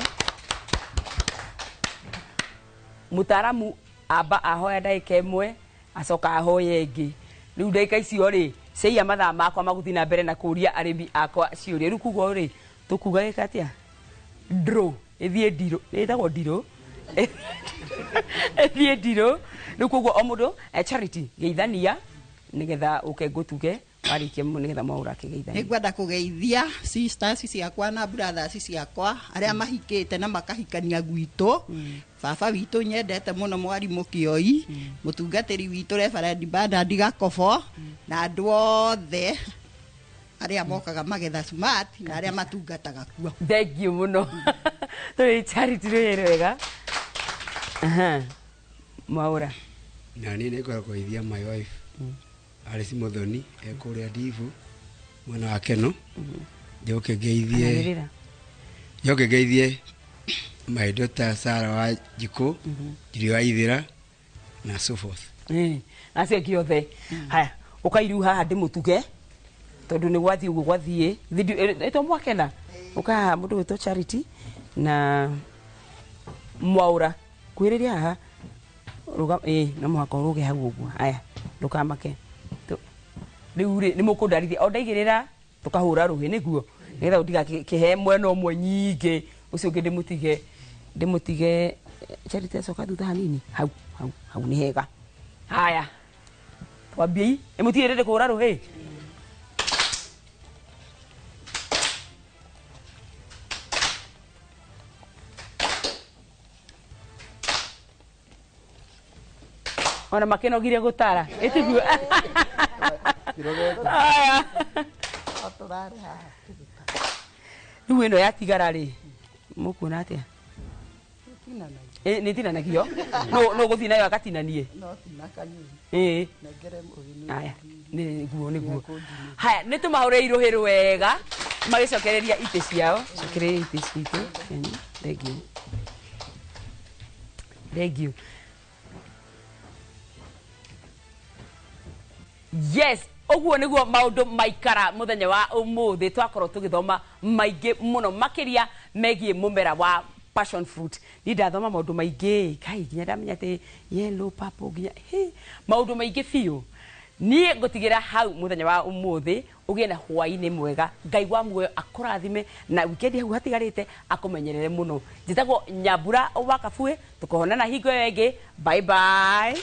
mutaramu amba ahoya ndaika imwe acoka ahoya ingi riu ndaika icio ri cia mathaa makwa maguthi na mbere na kuria arimi akwa ciuria riu kugo ri tukuga gikatia draw ithie ndiro itagwo ndiro Thiĩ ndirũ rĩu koguo o mũndũ Charity geithania nĩgetha ũkengũtuge warĩkia nĩgetha Mwaura akĩgeithania. Nĩngwenda kũgeithia sisters ciakwa na brothers ciakwa arĩa mahikĩte na makahikania gwitũ. Baba witũ nyendete mũno mwarimũ Kioi, mũtungatĩri witũ Reverend Bernard Gakobo na andũ othe arĩa mokaga Magetha Smart na arĩa matungataga kuo. Thengiũ mũno. Tũrĩ Charity rwĩrĩ wega. Mwaura. Na niĩ nĩngwenda kũgeithia my wife Alice Muthoni ekũrĩa Ndivu mwena wa Keno. Njoke ngeithie my daughter Sarah wa Jiko, Jiri wa Ithira na so forth. Acio kiothe. Haya, ukairu haha ndĩmũtuge tondu nĩ gwathi uguo gwathiĩ. Ĩtwo Mwakena. Uka mũndũ wĩtwo Charity na Mwaura. Kwĩrĩria haha. Ruga na mwaka uruge hau uguo. Haya, ndukamake. Riu nĩ mũkũndarithia o ndaigĩrĩra tukahũra rũhĩ nĩguo nĩgetha ũtiga kĩhe mwena ũmwe nyingĩ ũcio ũngĩ ndĩmutige Charity acoka thutha hanini hau nĩ hega. Haya, twambie mũtigĩrĩre kũhũra rũhĩ. Ona makenogire gutara ĩtiguo. Aya rĩu ĩno yatigara rĩ mũkuona atĩa? Nĩ tinanagio no gũthiĩ nayo agatinanie. Aya nĩguo. Haya nĩ tũmahũrĩre irũhĩ rwega magĩcokereria itĩ ciao. Cokereria itĩ citũ. Thengiũ. Yes, oguo niguo maundu maikara muthenya wa umuthi twakorwo tugithoma maingi muno makiria megie mumera wa passion fruit. Ni ndathoma maundu maingi kai nginya ndamenya ati yellow purple nginya maundu maingi biu. Ni ngutigira hau muthenya wa umuthi ugie na hwaini mwega. Ngai wa muoyo akurathime na weekend hau hatigarite akumenyerere muno. Njitagwo Nyambura wa Kabue, tukohonana hingo yengi. Bye bye.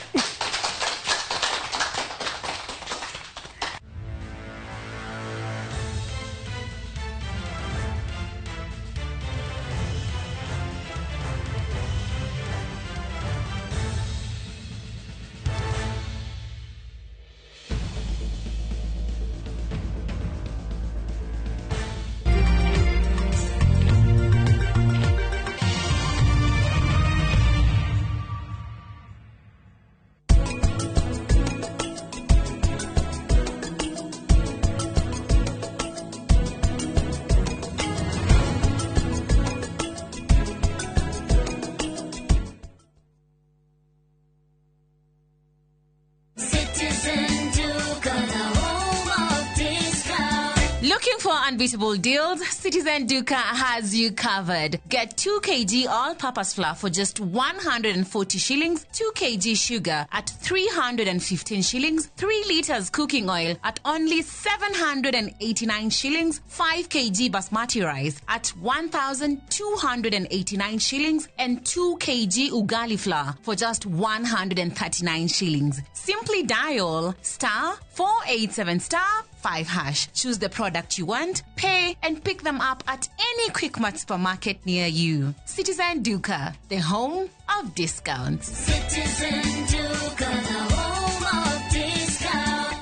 Looking for unbeatable deals? Citizen Duka has you covered. Get 2 kg all-purpose flour for just 140 shillings, 2 kg sugar at 315 shillings, 3 liters cooking oil at only 789 shillings, 5 kg basmati rice at 1,289 shillings, and 2 kg ugali flour for just 139 shillings. Simply dial *487*5#. Choose the product you want, pay, and pick them up at any Quickmart supermarket near you. Citizen Duka, the home of discounts. Citizen Duka, the home of discounts.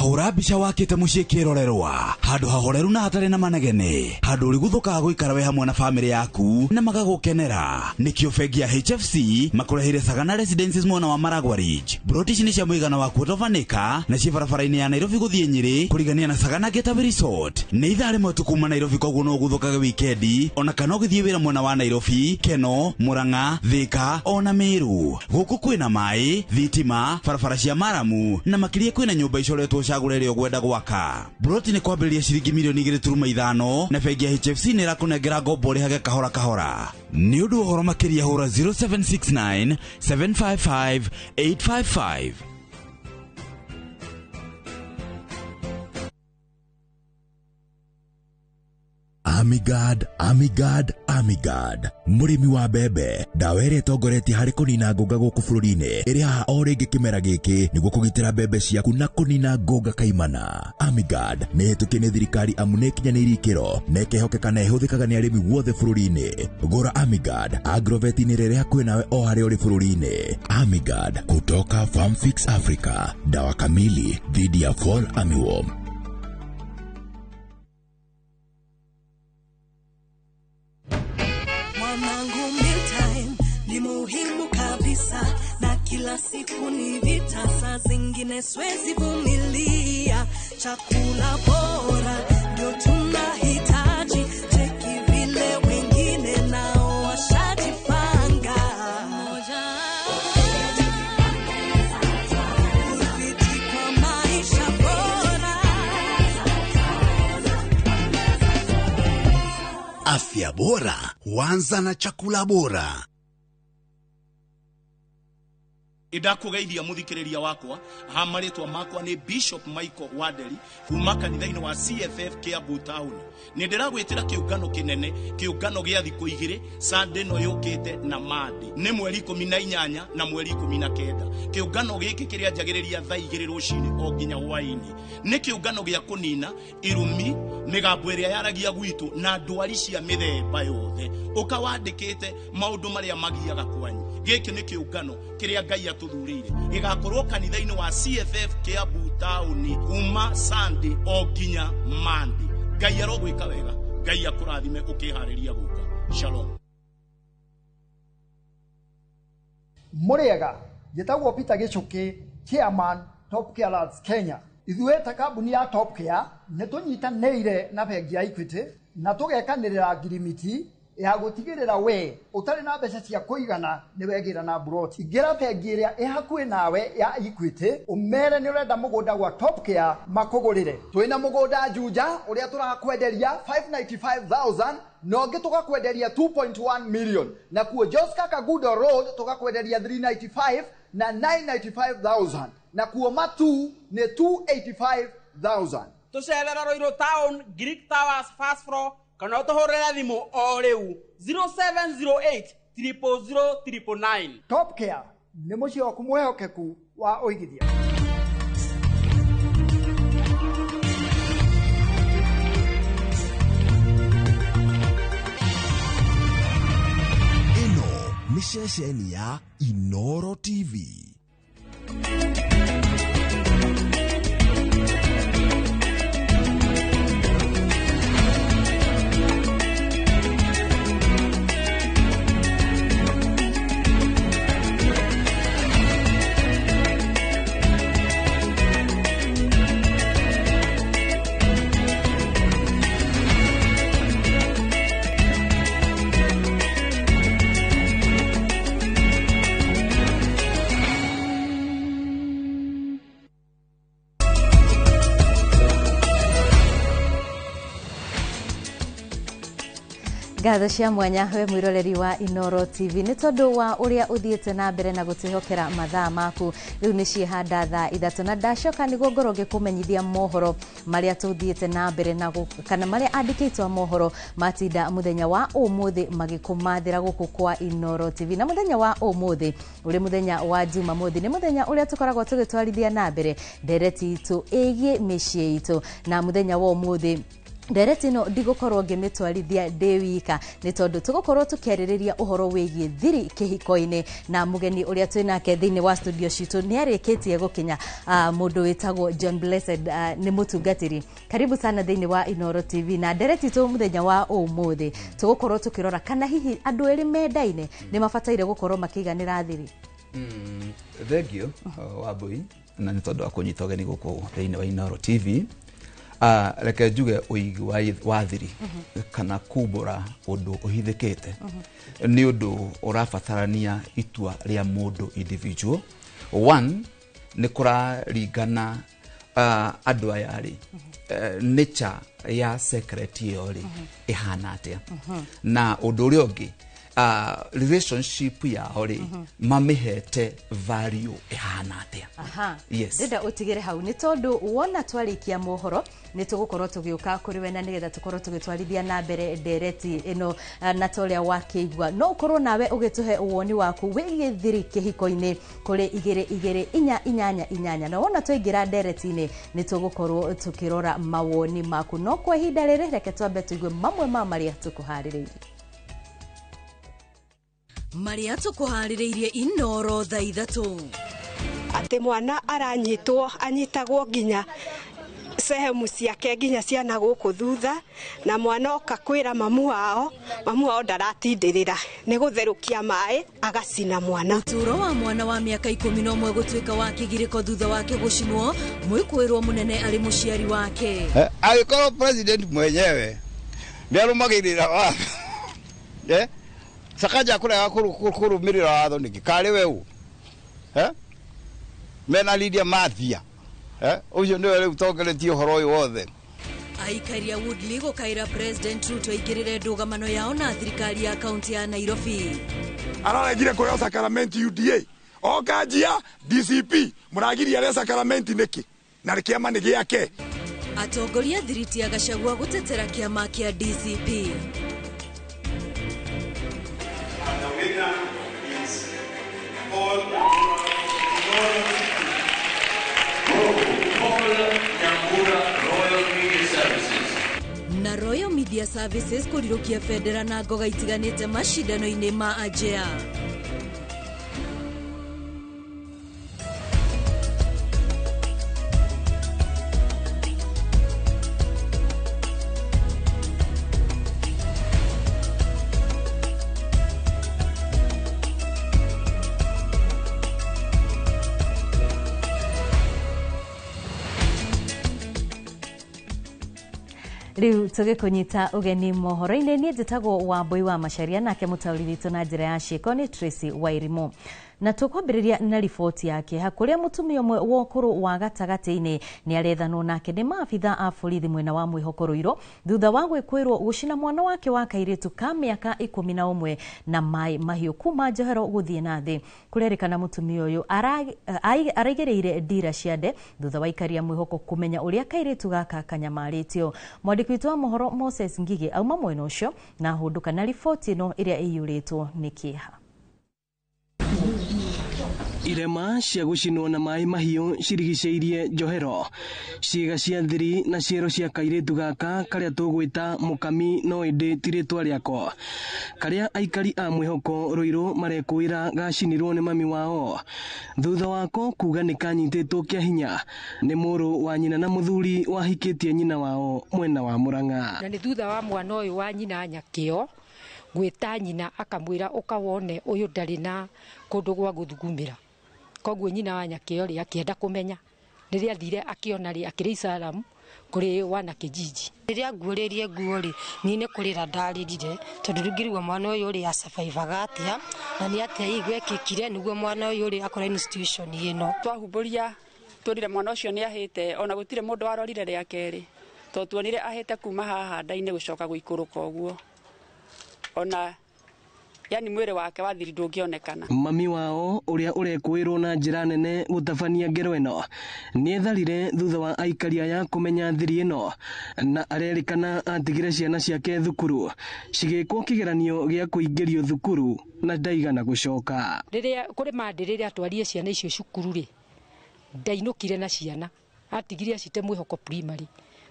Hura bica wakite mucie kirorerwa handu hahoreru na hatari na manegene handu uri guthuka guikara we hamwe na family yaku na magagukenera nikio bengi ya HFC makurehire Sagana Residences mwana wa Maragwa Ridge brotish ni cia muigana wa kwotovanika na cia barabara-ini ya Nairobi guthie Nyeri kurigania na Sagana Getaway Resort ni ithaa rimwe tu kuma Nairobi koguo no guthukaga weekendi ona kana ugithie wira mwana wa Nairobi Keno Murang'a Thika ona Meru guku kwina mai thitima barabara cia maramu na makirie kwina nyumba icoretwo cagurere ogwenda gwaka broti ni kwambĩrĩria ciringi milioni 2.5 na bengi ya HFC ni irakunengera ngombo rĩhage kahora kahora ni ũndũ ũhoro makĩria hũra 0769 755 855. Amigad, Amigad, Amigad. Murimi wa bebe, dawa ĩrĩa ĩtongoretie harĩ kũnina ngũnga gũkũ bũrũri-inĩ ĩrĩ haha o rĩngĩ kĩmera gĩkĩ nĩguo kũgitĩra bebe ciaku na kũnina ngũnga kaimana. Amigad nĩ hĩtũkie nĩ thirikari amu nĩ ĩkinyanĩirie ikĩro na ĩkehokeka na ĩhũthĩkaga nĩ arĩmi wothe bũrũri-inĩ. Gũra Amigad agrovet-inĩ rĩrĩa hakuhĩ nawe o harĩa ũrĩ bũrũri-inĩ. Amigad kutoka Farm Fix Africa, dawa kamili dhidi ya fall armyworm. Muhimu kabisa na kila siku ni vita, saa zingine siwezi vumilia. Chakula bora ndio tunahitaji, cheki vile wengine nao washajipanga. Kudhibiti kwa maisha bora. Afya bora huanza na chakula bora. Idakugeithia muthikiriria wakwa hamaritwa makwa ni Bishop Michael Waderi kuma kanitha-ini wa CFF Kiambu Town. Ni ndiragwitira kiungano kinene, kiungano gia thiku igiri, Sunday no yukite na Monday. Ni mweri 18 na mweri 19. Kiungano giki kiria njagiriria thaa 2 rucini o nginya hwaini. Ni kiungano gia kunina irumi, migambo iria yaragia gwitu na ndwari cia mithemba yothe. Ukawandikite maundu maria magiaga kwanyu. Giki ni kiungano kiria Ngai atuthurire igakorwo kanitha-ini wa CFF Kiambu Town kuma Sunday o nginya Monday. Ngai arogwika wega, Ngai akurathime ukihariria guka. Shalom. Muriega gitagwo Peter Gichuki, Chairman Top Care Lads Kenya. Ithuĩ ta kambuni ya Top Care nĩ tũnyitanĩire na bengi ya Equity na tũgekanĩrĩra ngirimiti ya gutigirira we utari na mbeca cia kuigana ni wegira na broti. Ingira bengi iria ihakuhi nawe ya Equity umere ni urenda mugunda gwa Top Care makugurire. Twina mugunda Juja uria turakwenderia 595,000 na ungi tugakwenderia 2.1 million, na kuo Joska Kagudo Road tugakwenderia 395 na 995,000, na kuo Matu ni 285,000. Tucerera Roiro Town, Greek Towers first floor, kana utohorera thimu o riu 0708 000 Top Care ni muci waku mwehokeku wa uigithia. Ino ni ceceni ya iNooro TV. Ngatho cia mwanya we mwiroreri wa iNooro TV ni tondu wa uria uthiete na mbere na gutihokera mathaa maku. Riu ni ciehanda thaa 3 na ndacoka niguo ngoroge kumenyithia mohoro maria tuthiete na mbere na kana maria andikitwa mohoro matinda muthenya wa umuthi magikumathira guku kwa iNooro TV. Na muthenya wa umuthi uri muthenya wa Jumamothi ni muthenya uria tukoragwo tugitwarithia na mbere ndereti itu igie micii itu, na muthenya wa umuthi ndereti no ndigukorwo ngimitwarithia ndi wika ni tondu tugukorwo tukiaririria uhoro wigie thiri kihiko-ini, na mugeni uria twinake thiini wa studio citu ni arikitie gukinya mundu witagwo John Blessed, ni mutungatiri. Karibu sana thiini wa iNooro TV. Na ndereti tu muthenya wa umuthi tugukorwo tukirora kana hihi andu eri mendaine ni mabataire gukorwo makiganira thiri. Thank you Wabui, na ni tondu wa kunyita ugeni guku thiini wa iNooro TV. Reke njuge uigi wa thiri kana kumbura undu uhithikite ni undu urabatarania itua ria mundu individual. One ni kuraringana andu aya ri nature ya secret yori ihana atia, na undu uria ungi relationship yao ri mamihete value ihana atia. Aha. Yes. Ndenda utigire hau ni tondu wona twarikia mohoro ni tugukorwo tugiuka kuri we na nigetha tukorwo tugitwarithia na mbere ndereti ino na toria wakiigua no ukorwo nawe ugituhe uwoni waku wigie thiri kihiko-ini kuri 2288 na wona twingira ndereti-ini ni tugukorwo tukirora mawoni maku no kwa ihinda riri reke twambe tuigue mamwe ma maria tukuhaririirie. Maria tukuhaririirie Inooro thaa 3 ati mwana aranyitwo anyitagwo nginya sehemu ciake nginya ciana guku thutha na mwana oka kwira mamu wao ndaratindirira ni gutherukia mai agacina mwana. Uturo wa mwana wa miaka 11 gutuika wa kigiriko thutha wake gucinwo mwikuirwo munene ari muciari wake. Agikoro president mwenyewe ndarumagirira wa sakaja kurega kurumirira watho niki kari weu mena Lydia Mathia ucio niwe riu tongeretie uhoro uyu wothe. Aikaria Woodley gukaira President Ruto igirire ndugamano yao na thirikari ya kaunti ya Nairobi. Araregire kuyo Sacramento UDA okajia DCP muragiria re Sacramento niki na kiama ni giake. Atongoria thiriti ya Gachagua gutetera kiama kia DCP. Na Royal Media Services kurirukia federa na ngoga itiganite mashindano-ini ma Ajea. Riu tugikunyita ugeni mohoro-ini ni njitagwo wa Mbui wa Macharia nake mutauri witu na njira ya ciiko ni Tracy Wairimu na tukwambiriria na ripoti yake hakuria mutumia umwe wokuru wa gatagati-ini ni arethanwo nake ni maabitha a borithi mwena wa Mwihoko thutha wa gwikwirwo gucina mwana wake wa kairitu ka miaka 11 na mai mahiu kuma Njohero guthie na thi. Kurerikana mutumia uyu araigereire ndira ciande thutha wa ikaria Mwihoko kumenya uria kairitu gaka kanyamaritio. Mwandiki witu wa mohoro Moses Ngigi auma mwena ucio na hunduka na ripoti ino iria iyuritwo ni kiha. Irema cia gucinwo na mai mahiu cirigiceirie Njohero ciiga cia thiri na ciero cia kairitu gaka karia tugwita mukami no indi tiritwa riako karia aikari a Mwihoko Ruiru marekuira gacinirwo ni mami wao thutha wako kuga ni kanyititwo kia hinya ni muru wa nyina na muthuri wahikitie nyina wao mwena wa Murang'a na ni thutha wa mwana uyu wa nyina nyakio gwita nyina akamwira ukawone uyu ndari na kundu gwa guthugumira koguo nyina wa nyakio ri akienda kumenya riria thire akiona ri akiri Salamu kuri wana kijiji riria nguuririe nguo ri ni ne kurira ndaririre tondu ngirigwa mwana uyu ri asurvivaga atia na ni atia igwekikire niguo mwana uyu ri akora institution ino twahumburia turire mwana ucio ni ahite ona gutire mundu warorire ria keri to tuonire ahite kuma haha ndaine gucoka guikuruka uguo ona yani mwire wake wathiri ndungionekana. Mami wao uria urekwirwo na njira nene gutabania ngero ino ni etharire thutha wa aikari aya kumenya thiri ino na arerikana atigire ciana ciake thukuru cigikwo kigeranio gia kuingirio thukuru na ndaigana gucoka riria kuri mandiriria atwarie ciana icio cukuru ri ndainukire na ciana atigiria cite Mwihoko primary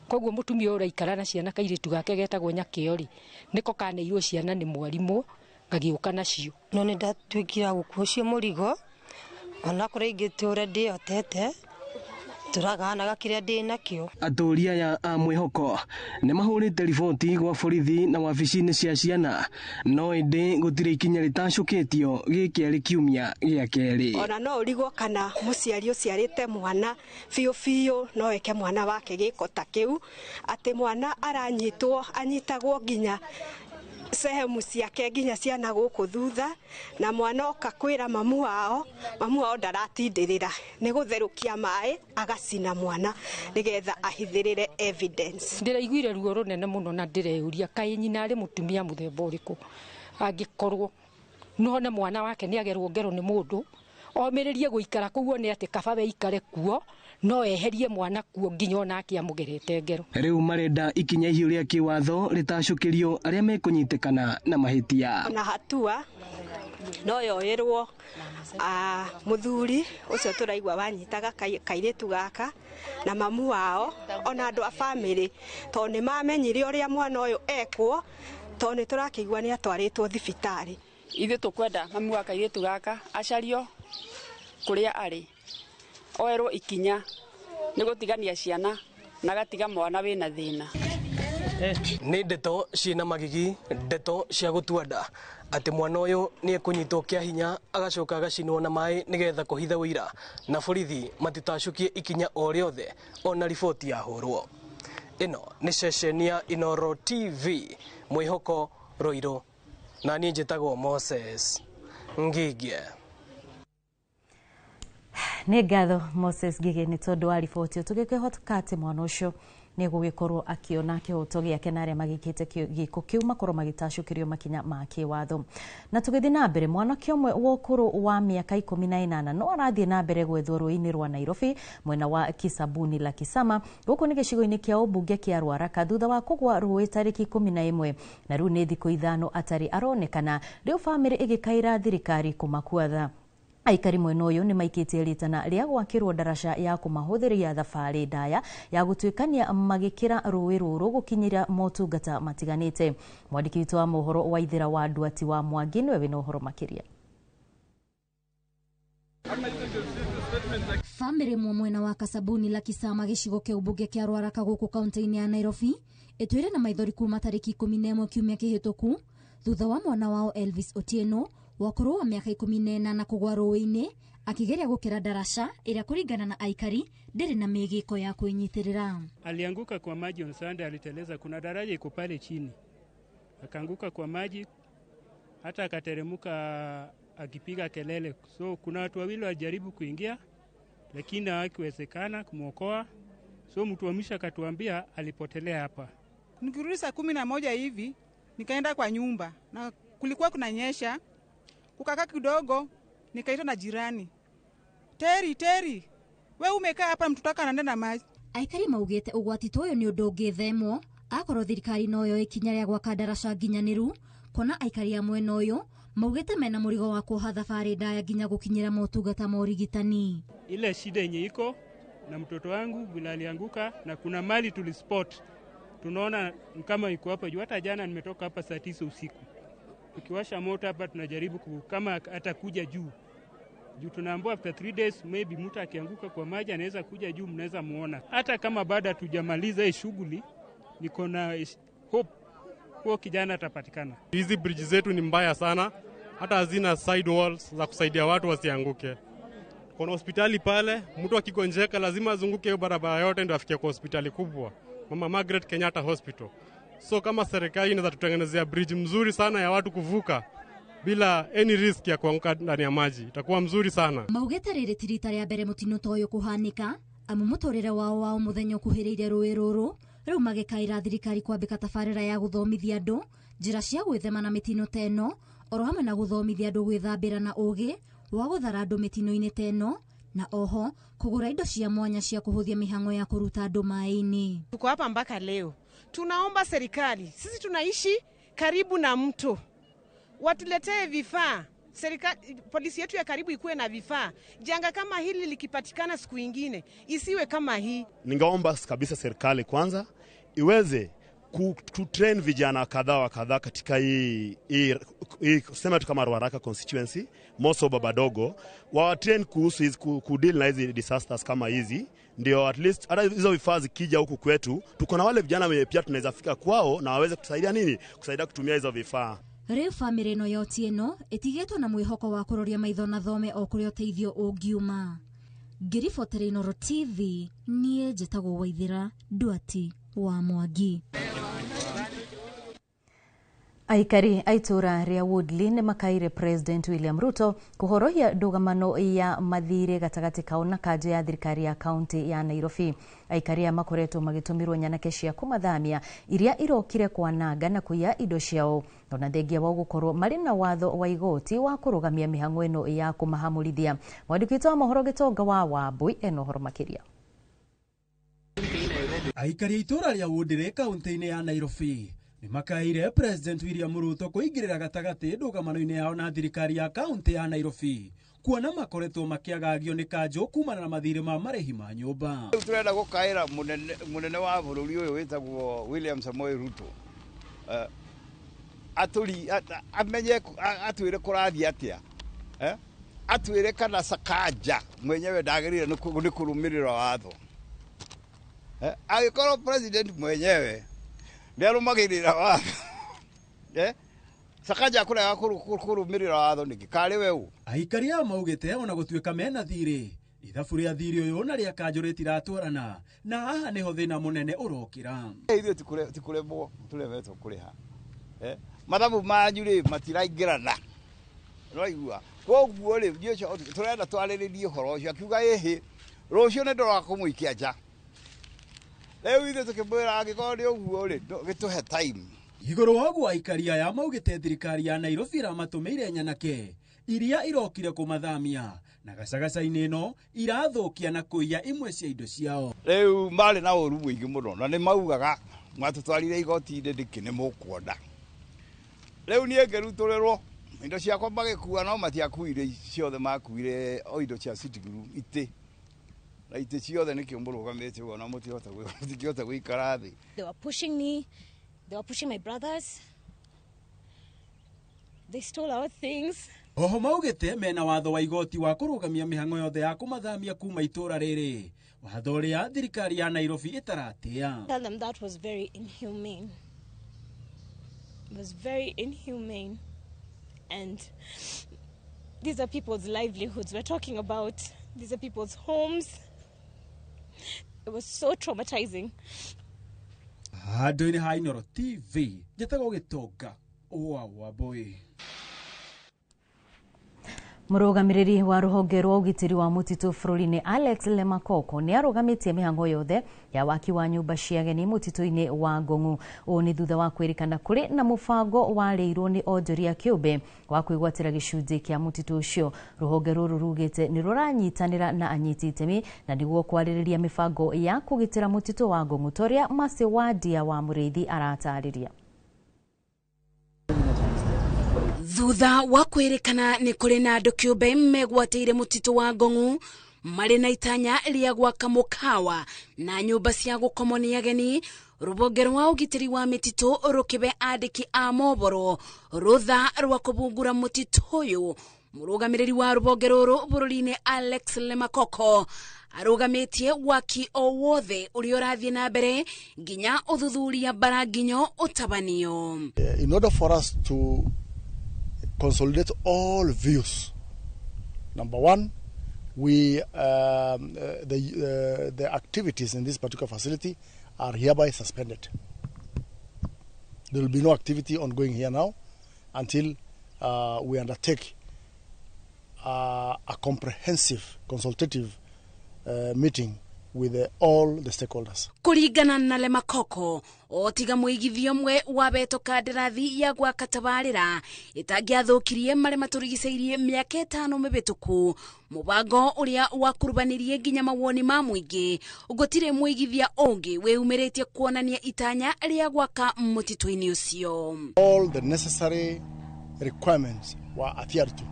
koguo mutumia uraikara na ciana kairitu gake getagwo Nyakio ri niko kaneirwo ciana ni mwarimu ngagiuka nacio no ni ndatwikira gukucio murigo ona kuri ingitura ndiotete turaganaga kiria ndi nakio. Aturia ya a Mwihoko ni mahurite riboti gwa borithi na wabici-ini cia ciana no indi gutire ikinya ritacukitio gikiari kiumia gia keri ona no urigwo kana muciari uciarite mwana fiu no eke mwana wake giko ta kiu ati mwana aranyitwo anyitagwo nginya sehemu ciake nginya ciana guku thutha na mwana oka kwira mamu wao ndaratindirira ni gutherukia mai agacina mwana nigetha ahithirire evidence. Ndiraiguire ruo runene muno na ndireuria kai nyina ari mutumia muthemba uriku angikorwo no ne mwana wake ni agerwo ngero ni mundu omiririe guikara kuo ni ati kaba we ikare kuo no eherie mwana kuo nginya onake amugerete ngero. Riu marenda ikinya ihiu ria kiwatho ritacukirio aria mekunyitikana na mahitia. Na hatua no yoerwo muthuri ucio turaigwa wanyitaga kairitu gaka na mamu wao ona andu a family to ni mamenyire uria mwana uyu ekwo to ni turakigwa ni atwaritwo thibitari. Ithe tukwenda mamu wa kairitu gaka acario kuria ari oerwo ikinya ni gutigania ciana na gatiga mwana wina thina. Ni ndeto ciina magigi, ndeto cia gutuanda ati mwana uyu ni ekunyitwo kia hinya agacoka agacinwo na mai nigetha kuhitha wira na borithi matitacukie ikinya o riothe ona riboti ya hurwo. Ino ni ceceni ya iNooro TV, mwihoko Roiro, na ni njitagwo Moses Ngige. Nĩ ngatho Moses Ngige nĩ tondũ wa riboti tũgĩkĩhotoka atĩ mwana ũcio nĩ gũgĩkorwo akĩona kĩhoto gĩake na arĩa magĩkĩte gĩko kĩu makorwo magĩtacũkĩrio makinya ma kĩwatho. Na tũgĩthiĩ na mbere, mwanake ũmwe wa ũkũrũ wa mĩaka 18 no arathiĩ na mbere gwethwo rũĩ-inĩ rwa Nairobi mwena wa Kisabuni la Kisama gũkũ nĩ gĩcigo-inĩ kĩa ũmbunge kĩa Ruaraka thutha wa kũgwa rũĩ tarĩki 11 na rĩu nĩ thikũ ithano atarĩ aronekana, rĩu famĩlĩ ĩgĩkaĩra thirikari kũmakuatha. Aikari mwena ũyũ nĩ maikĩtie ritana rĩa gwakĩrwo ndaraca ya kũmahũthĩria thabarĩ ndaya ya gũtuĩkania magĩkĩra rũĩ rũrũ gũkinyĩra motungata matiganĩte. Mwandĩki witũ wa mohoro wa Ithĩra wa Nduati wa Mwangi nĩwe wĩna ũhoro makĩria. Famĩlĩ mwena wa Kasabuni la Kisama gĩcigo kĩa ũmbunge kĩa Ruaraka gũkũ kaunti-inĩ ya Nairobi ĩtwĩre na maithori kuma tarĩki 11 kiumia kĩhĩtũku thutha wa mwana wao Elvis Otieno wakũrũ wa mĩaka 14 na kũgwa rũĩ-inĩ akigeria gũkĩra daraca ĩrĩa kũringana na aikari ndĩrĩ na mĩgĩko ya kwĩnyitĩrĩra. Alianguka kwa maji on Sunday, aliteleza, kuna daraja iko pale chini, akaanguka kwa maji hata akateremuka akipiga kelele. So kuna watu wawili walijaribu kuingia lakini hawakuwezekana kumwokoa. So mtu wa mwisho akatuambia alipotelea hapa. Nikirudi saa 11 hivi nikaenda kwa nyumba na kulikuwa kunanyesha. Kukakaa kidogo nikaitwa na jirani. Teri, we umekaa hapa mtutaka anaenda na maji. Aikari maugĩte ũgwati ta ũyũ nĩ ũndũ ũngĩthemwo akorwo thirikari no yoe ikinya rĩa gwaka ndaraca nginyanĩru, kona aikari a mwena ũyũ maugĩte mena mũrigo wa kuoha thabarĩ ndaya nginya gũkinyĩra motungata ma ũrigitani. Ile shida yenye iko na mtoto wangu bila alianguka na kuna mali tulispot. Tunaona kama iko hapa juu, hata jana nimetoka hapa saa 9 usiku. Tukiwasha moto hapa tunajaribu kama atakuja juu. Tunaambiwa after 3 days maybe mtu akianguka kwa maji anaweza kuja juu, mnaweza muona. Hata kama baada tujamaliza hii shughuli niko na hope kwa kijana atapatikana. Hizi bridge zetu ni mbaya sana, hata hazina side walls za kusaidia watu wasianguke. Kuna hospitali pale, mtu akigonjeka lazima azunguke hiyo barabara yote ndio afike kwa hospitali kubwa, Mama Margaret Kenyatta Hospital. So kama serikali inaweza tutengenezea bridge mzuri sana ya watu kuvuka bila any risk ya kuanguka ndani ya maji, itakuwa mzuri sana. Maugĩte rĩrĩ ti rita rĩa mbere mũtino ta ũyũ kũhanĩka, amu mũtũrĩre wao mũthenya ũkuhĩrĩirie rũĩ rũrũ, rĩu magĩkaĩra thirikari kwambĩka tabarĩra ya gũthomithia andũ njĩra cia gwĩthema na mĩtino ta ĩno, oro hamwe na gũthomithia andũ gwĩthambĩra na ũgĩ wa gũthara andũ mĩtino-inĩ ta ĩno, na oho kũgũra indo cia mwanya cia kũhũthia mĩhang'o ya kũruta andũ maĩ-inĩ. Tuko hapa mpaka leo. Tunaomba serikali, sisi tunaishi karibu na mto, watuletee vifaa. Serikali, polisi yetu ya karibu ikuwe na vifaa. Janga kama hili likipatikana siku ingine isiwe kama hii. Ningeomba kabisa serikali kwanza iweze kutrain vijana kadhaa wa kadhaa katika hii kusema tu kama Ruaraka constituency, Moso Babadogo, wa train kuhusu kudeal na hizi disasters kama hizi, ndio at least hata hizo vifaa zikija huku kwetu tuko na wale vijana pia tunaweza fika kwao na waweze kutusaidia kusaidia kutumia hizo vifaa. Rĩu famĩlĩ ĩno yoti ĩno ĩtigĩtwo na mwĩhoko wa kũroria maitho na thome o kũrĩa ũteithio ũngiuma. Ngĩribotera iNooro TV, niĩ njĩtagwo Waithĩra Nduati wa Mwangi. Aikari aitura ria Woodley ne makaire President William Ruto kuhorohia ndugamano ya mathire gatagati kao na kaje ya thirikari ya kaunti ya Nairobi. Aikari makoretwo magitumirwo nyanake cia kumathamia iria irokire kwananga na kuiya indo ciao ona thengia wa gukorwo mari na watho wa igoti wa kurugamia mihango eno ya kumahamurithia. Mwandikitwo wa mohoro Gitonga wa Wambui eno horo makiria. Aikari itura ria Woodley kaunti-ini ya Nairobi ni makaire President William Ruto kuingirira gatagati ndugamano-ini yao na thirikari ya kaunti ya Nairobi kuona makoretwo makiagagio ni kanjo kumana na mathire ma marehi ma nyumba. Turenda gukaira munene wa bururi uyu witagwo William Samoei Ruto aturi amenye atwire kurathia atia atwire kana Sakaja mwenyewe ndagirire ni kurumirira watho agikoro president mwenyewe ndarumagirira watho Sakaja kurega kurumirira watho niki kari weu. Aikari maugite ona gutuika mena thire ithabu ria thiri uyu na ria kanjo ritiratwarana na haha niho thina munene urokira. Ithuĩ tikuremwo turemetwo kuriha mathabu manyu ri matiraingirana raigua koguo ri turenda twarĩrĩrie horo ucio akiuga ehe rucio ni ndũrakũmũikia nja rĩu ithuĩ tukimwĩra angĩkorwo nĩ ũguo ri gĩtũhe time. Iguru wagu aikari aya maugite thirikari ya Nairobi ramatumeire nyanake iria irokire kumathamia na gacagaca-ini ino irathukia na kuiya imwe cia indo ciao. Riu mari na uru mwingi muno na ni maugaga mwatutwarire igoti-ini ndiki ni mukwonda. Riu nie ngeruturirwo indo ciakwa magikuua no matiakuire ciothe makuire o indo cia city group ite na ite ciothe nikio murugamite ugo na mutihota guikara thi. They were pushing me. They were pushing my brothers. They stole our things. Oho maugite mena watho wa igoti wa kurugamia mihango yothe ya kumathamia kuma itura riri. Watho ria thirikari ya Nairobi itaratia. Tell them that was very inhumane. It was very inhumane. And these are people's livelihoods we're talking about. These are people's homes. It was so traumatizing. Handũ-inĩ ha iNooro TV njĩtagwo Gitonga wa Wambui. Murugamiriri wa ruhonge rwa ugitiri wa mutitu bururi-ini Alex Lemakoko ni arugamitie mihango yothe ya waki wa nyumba cia ageni mutitu-ini wa Ngong'u. Ũũ ni thutha wa kwirikana kuri na mubango warĩirwo ni onjoria kĩũmbe wa kwĩgwatĩra gĩcunjĩ kĩa mutitu ũcio. Ruhonge rũrũ rugĩte ni ruranyitanĩra na anyiti itemi na nĩguo kwarĩrĩria mibango ya kũgitĩra mutitu wa Ngong'u toria Masi wa Ndia wa Mũrĩithi aratarĩria. Thutha wa kwirikana ni kuri na andu kiumbe megwateire mutitu wa Ngong'u mari na itanya ria gwaka mukawa na nyumba cia gukoma ni ageni, rubonge rwa ugitiri wa mititu rukibe andiki a mohoro rutha rwa kubungura mutitu uyu. Murugamiriri wa rubonge ruru bururi-ini Alex Lemakoko arugamitie waki o wothe uri urathie na mbere nginya uthuthuria baranginyo utabanio. In order for us to consolidate all views, number one, we the activities in this particular facility are hereby suspended. There will be no activity ongoing here now until we undertake a comprehensive consultative meeting with all the stakeholders. Kuringana na Lemakoko, otiga muigithio mwe wa beto kandarathi ya gwaka tabarĩra itangiathukirie mari maturigiceirie miaka 5 mibituku. Mubango uria wakurubanirie nginya mawoni ma muingi ugotire muigithia ungi weumeretie kuonania itanya ria gwaka mutitu-ini ucio. All the necessary requirements were adhered to.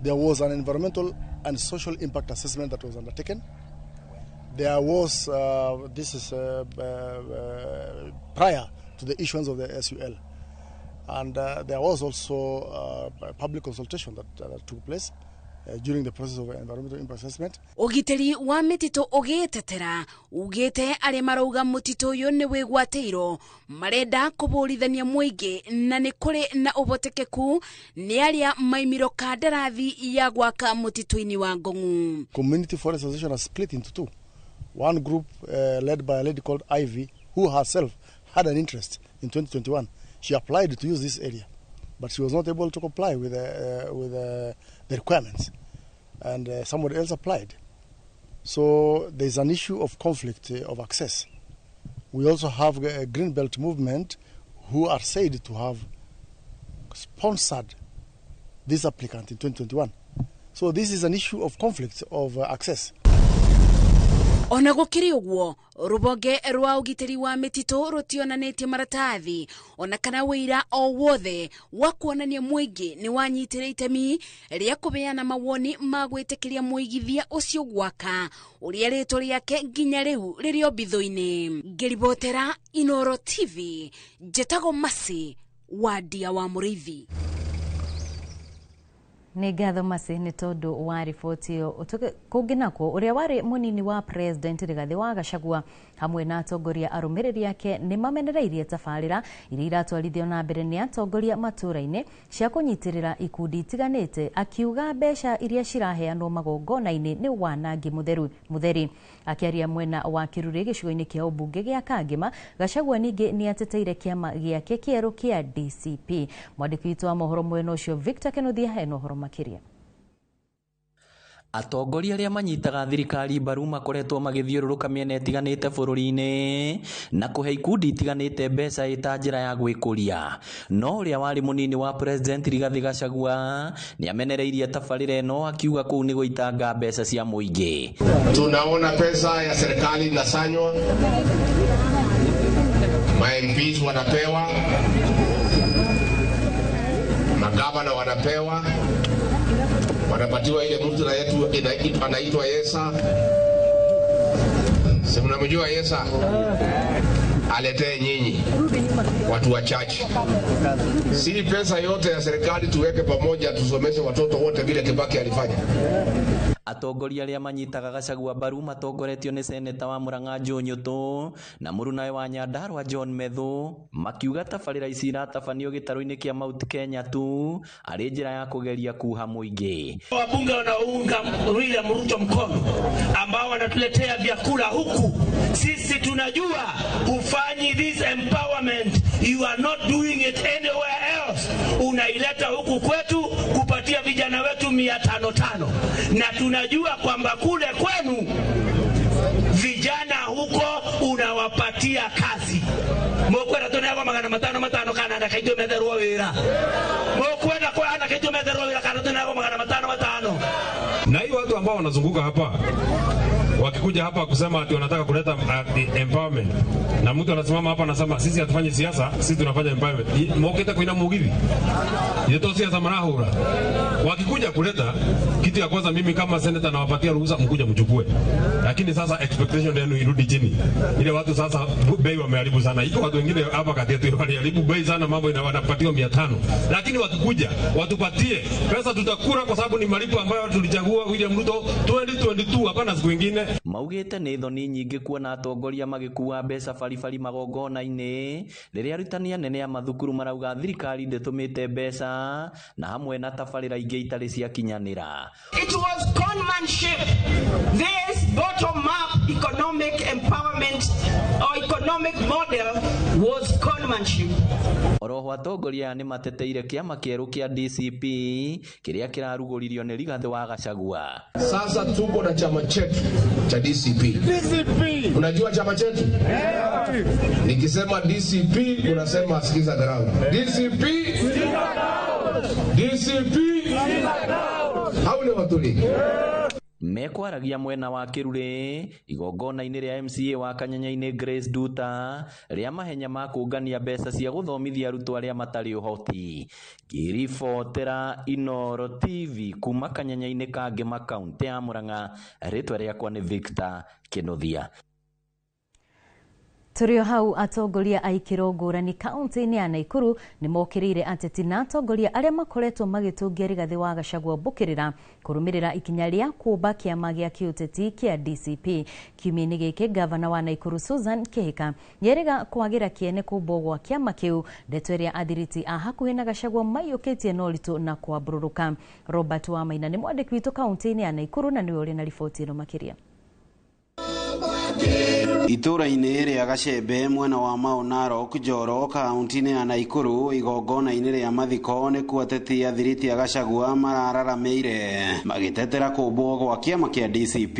There was an environmental and social impact assessment that was undertaken. There was, this is prior to the issuance of the SUL. And there was also public consultation that took place during the process of environmental impact assessment. Ugitiri wa mititu ugitetera ugite ari marauga mutitu uyu ni wigwateiro marenda kuburithania muingi na ni kuri na ubotekeku ni aria maimiro kandarathi ya gwaka mutitu-ini wa Ngong'u. Community Forest Association has split into two. One group led by a lady called Ivy, who herself had an interest in 2021 She applied to use this area, but she was not able to comply with the requirements, and somebody else applied. So there's an issue of conflict of access. We also have a Green Belt movement who are said to have sponsored this applicant in 2021. So this is an issue of conflict of access. Ona gukiri uguo rubonge rwa ugitiri wa mititu rutionanetie maratathi ona kana wira o wothe wa kuonania muingi ni wanyitire itemi ria kubeana mawoni ma gwitikiria muigithia ucio gwaka uria rito riake nginya riu ririo bithoini. Ngiribotera iNooro TV, Jetago Masi wa Dia wa Muriithi. Nĩ ngatho Masi nĩ tondũ wa riboti ĩyo. Kũngĩ nakuo ũrĩa warĩ mũnini wa President Rigathi wa Gachagua hamwe na atongoria arũmĩrĩri ake nĩ mamenereirie tabarĩra iria iratwarithio na mbere nĩ atongoria matũũra-inĩ cia kũnyitĩrĩra ikundi itiganĩte, akiuga mbeca iria ciraheanwo magongona-inĩ nĩ wanangi mũtheri. Akiaria mwena wa Kiruri gĩcigo-inĩ kĩa ũmbunge gĩa Kangema, Gachagua ningĩ nĩ ateteire kĩama gĩake kĩerũ kĩa DCP. Mwandĩki witũ wa mohoro mwena ũcio Victor Kĩnuthia hena ũhoro makiria. Atongoria arĩa manyitaga thirikari mbaru makoretwo magĩthiũrũrũka mĩena ĩtiganĩte bũrũri-inĩ na kũhe ikundi itiganĩte mbeca ĩta njĩra ya gwĩkũria. No ũrĩa warĩ mũnini wa President Rigathi Gachagua nĩ amenereirie tabarĩra ĩno akiuga kũu nĩ gũitanga mbeca cia mũingĩ. Tunaona pesa ya serikali inasanywa, ma-MPs wanapewa, magavana wanapewa, wanapatiwa ile mtu na yetu anaitwa Yesa. Si mnamjua Yesa? Aletee nyinyi watu wachache. Si pesa yote ya serikali tuweke pamoja tusomeshe watoto wote vile Kibaki alifanya. Atongoria arĩa manyitaga Gachagua mbaru matongoretio nĩ seneta wa Murang'a Joe Nyoto na mũrunawe wa Nyandarua John Methu makiuga tabarĩra ici iratabanio gĩtarũ-inĩ kĩa Mount Kenya tu arĩ njĩra ya kũgeria kuha mũingĩ. Wabunge wanaunga William Ruto mkono ambao wanatuletea vyakula huku, sisi tunajua hufanyi this empowerment, you are not doing it anywhere else. Unaileta huku kwetu kupatia vijana wetu 500 na tunajua kwamba kule kwenu vijana huko unawapatia kazi. Mokwenda tunago 500 kana ndakaitwe metherwa wira. Mokwenda kwa ana kaitwe metherwa wira kana tunago 500. Na hiyo watu ambao wanazunguka hapa wakikuja hapa kusema ati wanataka kuleta empowerment, na mtu anasimama hapa anasema sisi hatufanyi siasa, sisi tunafanya empowerment. Moketa kuina mugithi yeto siasa marahura. Wakikuja kuleta kitu ya kwanza, mimi kama senator nawapatia ruhusa mkuja mchukue, lakini sasa expectation yenu irudi chini. Ile watu sasa bei wameharibu sana. Iko watu wengine hapa kati yetu waliharibu bei sana, mambo inawapatiwa 500, lakini wakikuja watupatie pesa tutakura, kwa sababu ni malipo ambayo tulichagua William Ruto 2022, hapana siku nyingine. Maugĩte nĩ thoni nyingĩ kuona atongoria magĩkua mbeca baribari magongona-inĩ rĩrĩa arutani anene a mathukuru marauga thirikari ndĩtũmĩte mbeca na hamwe na tabarĩra ingĩ itarĩ ciakinyanĩra. It was conmanship. This bottom-up economic empowerment or economic model was conmanship. Oroho atongoria nĩ mateteire kĩama kĩerũ kĩa DCP kĩrĩa kĩrarugũririo nĩ Rigathi wa Gachagua. Sasa tuko na chama chetu cha DCP. Unajua chama chetu? Nikisema DCP unasema sikiza ground. DCP haule watuli. Mekwaragia mwena wa Kiruri igongona-inĩ rĩa MCA wa Kanyanya-inĩ Grace Duta rĩa mahenya ma kũngania mbeca cia gũthomithia arutwo arĩa matarĩ ũhoti. Ngĩribotera iNooro TV kuma Kanyanya-inĩ Kangema kaũntĩ ya Murang'a, rĩtwa rĩakwa nĩ Victor Kĩnuthia. Turio hau atongoria a ikĩro ngũrani kaunti-inĩ ya Naikuru nĩ mokĩrĩire ateti na atongoria arĩa makoretwo magĩtũngia Rigathi wa Gachagua mbũkĩrĩra kũrũmĩrĩra ikinya rĩa kũũmba kĩama gĩa kĩũteti kĩa DCP. Kiumia-inĩ gĩkĩ gavana wa Naikuru Susan Kĩhĩka nĩerĩga kwagĩra kĩene kũmbwo gwa kĩama kĩu, ndeto ĩrĩa athiriti a hakuhĩ na Gachagua maiyũkĩtie na ũritũ na kwambũrũrũka. Robert Wamaina nĩ mwandĩki witũ kaunti-inĩ ya Naikuru na nĩwe ũrĩ na riboti ĩno makĩria. Itũra-inĩ rĩa Gacembe mwena wa Mau Narok Njoro kaunti-inĩ ya Naikuru igongona-inĩ rĩa mathiko nĩkuo ateti a thiriti a Gachagua marararamĩire magĩtetera kũmbwo gwa kĩama kĩa DCP.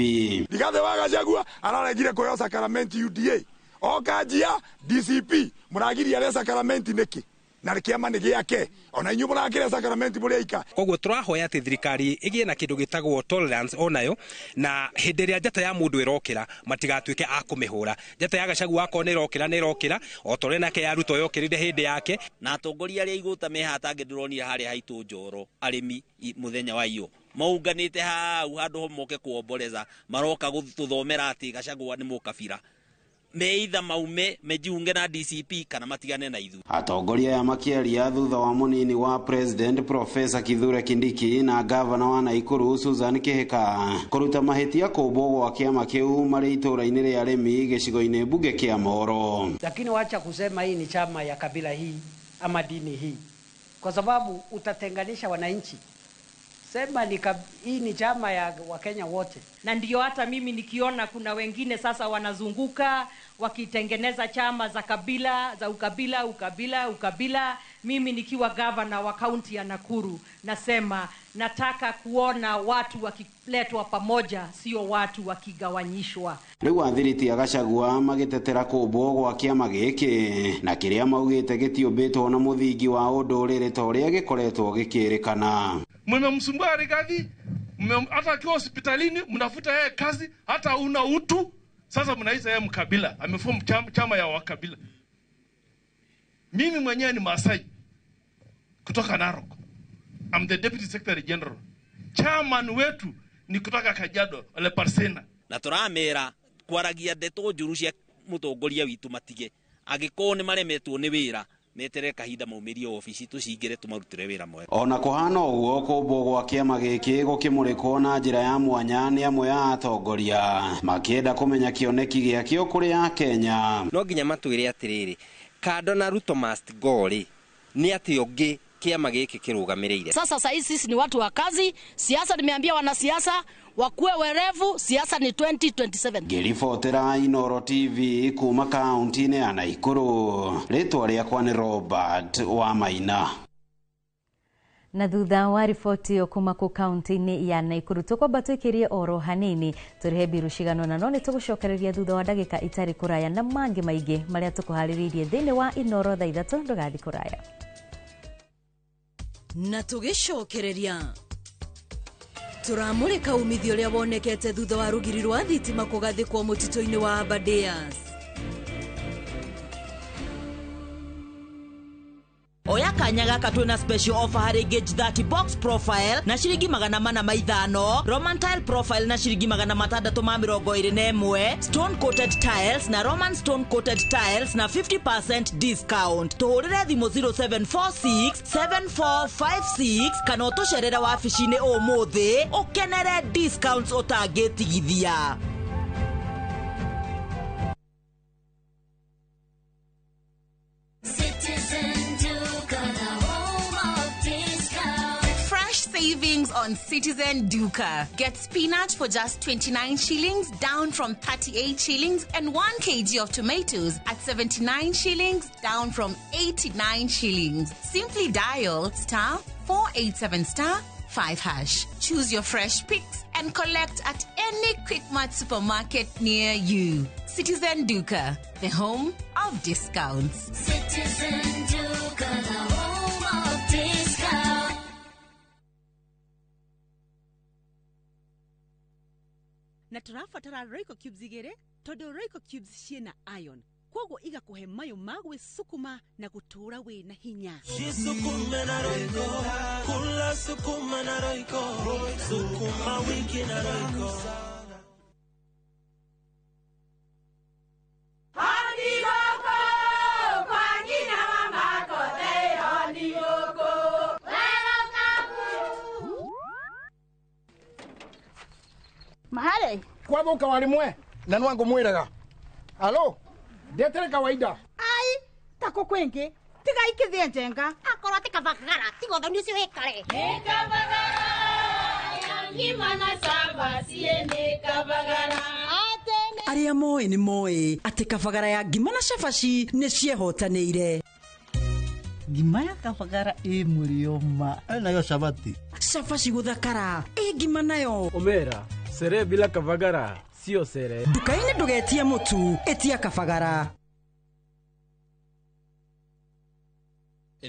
Rigathi wa Gachagua araregire kuoya sakramenti UDA okanjia DCP mũragiria arĩa sakramenti nĩkĩ na kĩama nĩ gĩake ona inyuĩ mũrakĩrĩa sakramenti mũrĩ aika. Koguo tũrahoya atĩ thirikari ĩgĩe na kĩndũ gĩtagwo tolerance onayo, na hĩndĩ ĩrĩa njata ya mũndũ ĩrokĩra matigatuĩke a kũmĩhũra. Njata ya Gachagua akona ĩrokĩra nĩ ĩrokĩra o torĩa nake yaruto yokĩrire hĩndĩ yake. Na atongoria arĩa igũta mehatange ndĩronire harĩa haitũ Njoro arĩmi mũthenya wa iyo maunganĩte hau handũ homoke kuomboreza maroka gũtũthomera atĩ Gachagua nĩ mũkabira. Meitha maume mejiunge na DCP kana matigane na ithu. Atongoria ya makĩaria thutha wa mũnini wa president Professor Kithure Kindiki na gavana wa Naikuru Susan Kĩhĩka kũruta mahĩtia kũmbwo gwa kĩama kĩu marĩ itũra-inĩ rĩa arĩmi gĩcigo-inĩ bunge kĩa Moro. Lakini wacha kusema hii ni chama ya kabila hii ama dini hii, kwa sababu utatenganisha wananchi. Sema hii ni chama ya Wakenya wote. Na ndio hata mimi nikiona kuna wengine sasa wanazunguka wakitengeneza chama za kabila, za ukabila. Mimi nikiwa governor wa kaunti ya Nakuru nasema nataka kuona watu wakiletwa pamoja, sio watu wakigawanyishwa. Rĩu athiriti a Gachagua magĩtetera kũmbwo gwa kĩama gĩkĩ na kĩrĩa maugĩte gĩtiũmbĩtwo na mũthingi wa ũndũrĩrĩ ta ũrĩa gĩkoretwo gĩkĩrĩkana. Mmemsumbua Rigathi, hata akiwa hospitalini mnafuta yeye kazi, hata una utu. Sasa mnaita yeye mkabila, ameform chama ya wakabila. Mimi mwenyewe ni Masai kutoka Narok. I'm the deputy secretary general. Chairman wetu ni kutoka Kajiado, Ole Parsena. Na turamera kwaragia ndeto njuru cia mutongoria witu matige. Agĩkorwo nĩ maremetwo nĩ wĩra metere kahinda maumirio ofisi tucingire tumarutire wĩra mwega. Ona kũhana ũguo kũmbwo gwa kĩama gĩkĩ gũkĩmũrĩkwo na njĩra ya mwanya nĩ amwe ya atongoria makĩenda kũmenya kĩoneki gĩakĩo kũrĩ a Kenya. No nginya matwĩre atĩrĩrĩ, kando na Ruto must go rĩ, nĩ atĩ ũngĩ kĩama gĩkĩ kĩrũgamĩrĩire. Sasa sisi ni watu wa kazi, siasa nimeambia wanasiasa wakuwe werevu, siasa ni 2027. Ngĩribotera iNooro TV kuma kaunti-inĩ ya Naikuru, rĩtwa rĩakwa nĩ Robert wa Maina. Na thutha wa riboti kuma ku kaunti-inĩ ya Naikuru tukwamba twĩkĩrie oro hanini tũrĩhe biru cigano na no nĩ tũgũcokereria thutha wa ndagĩka itarĩ kũraya na mangĩ maingĩ marĩa tũkũharĩrĩirie thĩinĩ wa iNooro thaa 3 ndũgathi kũraya. Na tũgĩcokereria turamũrĩka umithio ũrĩa wonekete thutha wa rũgiri rwa thitima kũgathĩkwo mũtitũ-inĩ wa Aberdares. Oya kanya gaka twina special offer harĩ gauge 30 box profile na ciringi 450, Roman tile profile na ciringi 621, stone coated tiles na Roman stone coated tiles na 50% discount. Tuhũrĩre thimũ 0746 7456 kana ũtũcerere wabici-inĩ ũmũthĩ ũkenere discounts ũtangĩtigithia. Savings on Citizen Duka. Get spinach for just 29 shillings, down from 38 shillings, and 1 kg of tomatoes at 79 shillings, down from 89 shillings. Simply dial *487*5#. Choose your fresh picks and collect at any Quickmart supermarket near you. Citizen Duka, the home of discounts. Citizen Duka, the home of discounts. Na turafatara Royco Cubes igere todo Royco Cubes ciena iron kwogo iga kuhe mayo magwe sukuma na gutura we na hinya. Sukuma na Royco, kula sukuma na Royco, sukuma wiki na Royco. Mahale kwa boka walimwe na nwangu mwiraga. Alo ndetere kawaida ai tako kwenge tiga ikithie njenga akora tika bagara tigo thoni cio hekare nika bagara ya ngima na saba sie nika bagara atene aria moe ni moe ati kabagara ya ngima na cabaci ni ciehotanĩire. Ngima ya kabagara murio ma nayo shabati. Cabaci guthakara ngima nayo. Omera sere bila kabagara sio sere. Nduka-inĩ ndũgetie mũtu etia kabagara.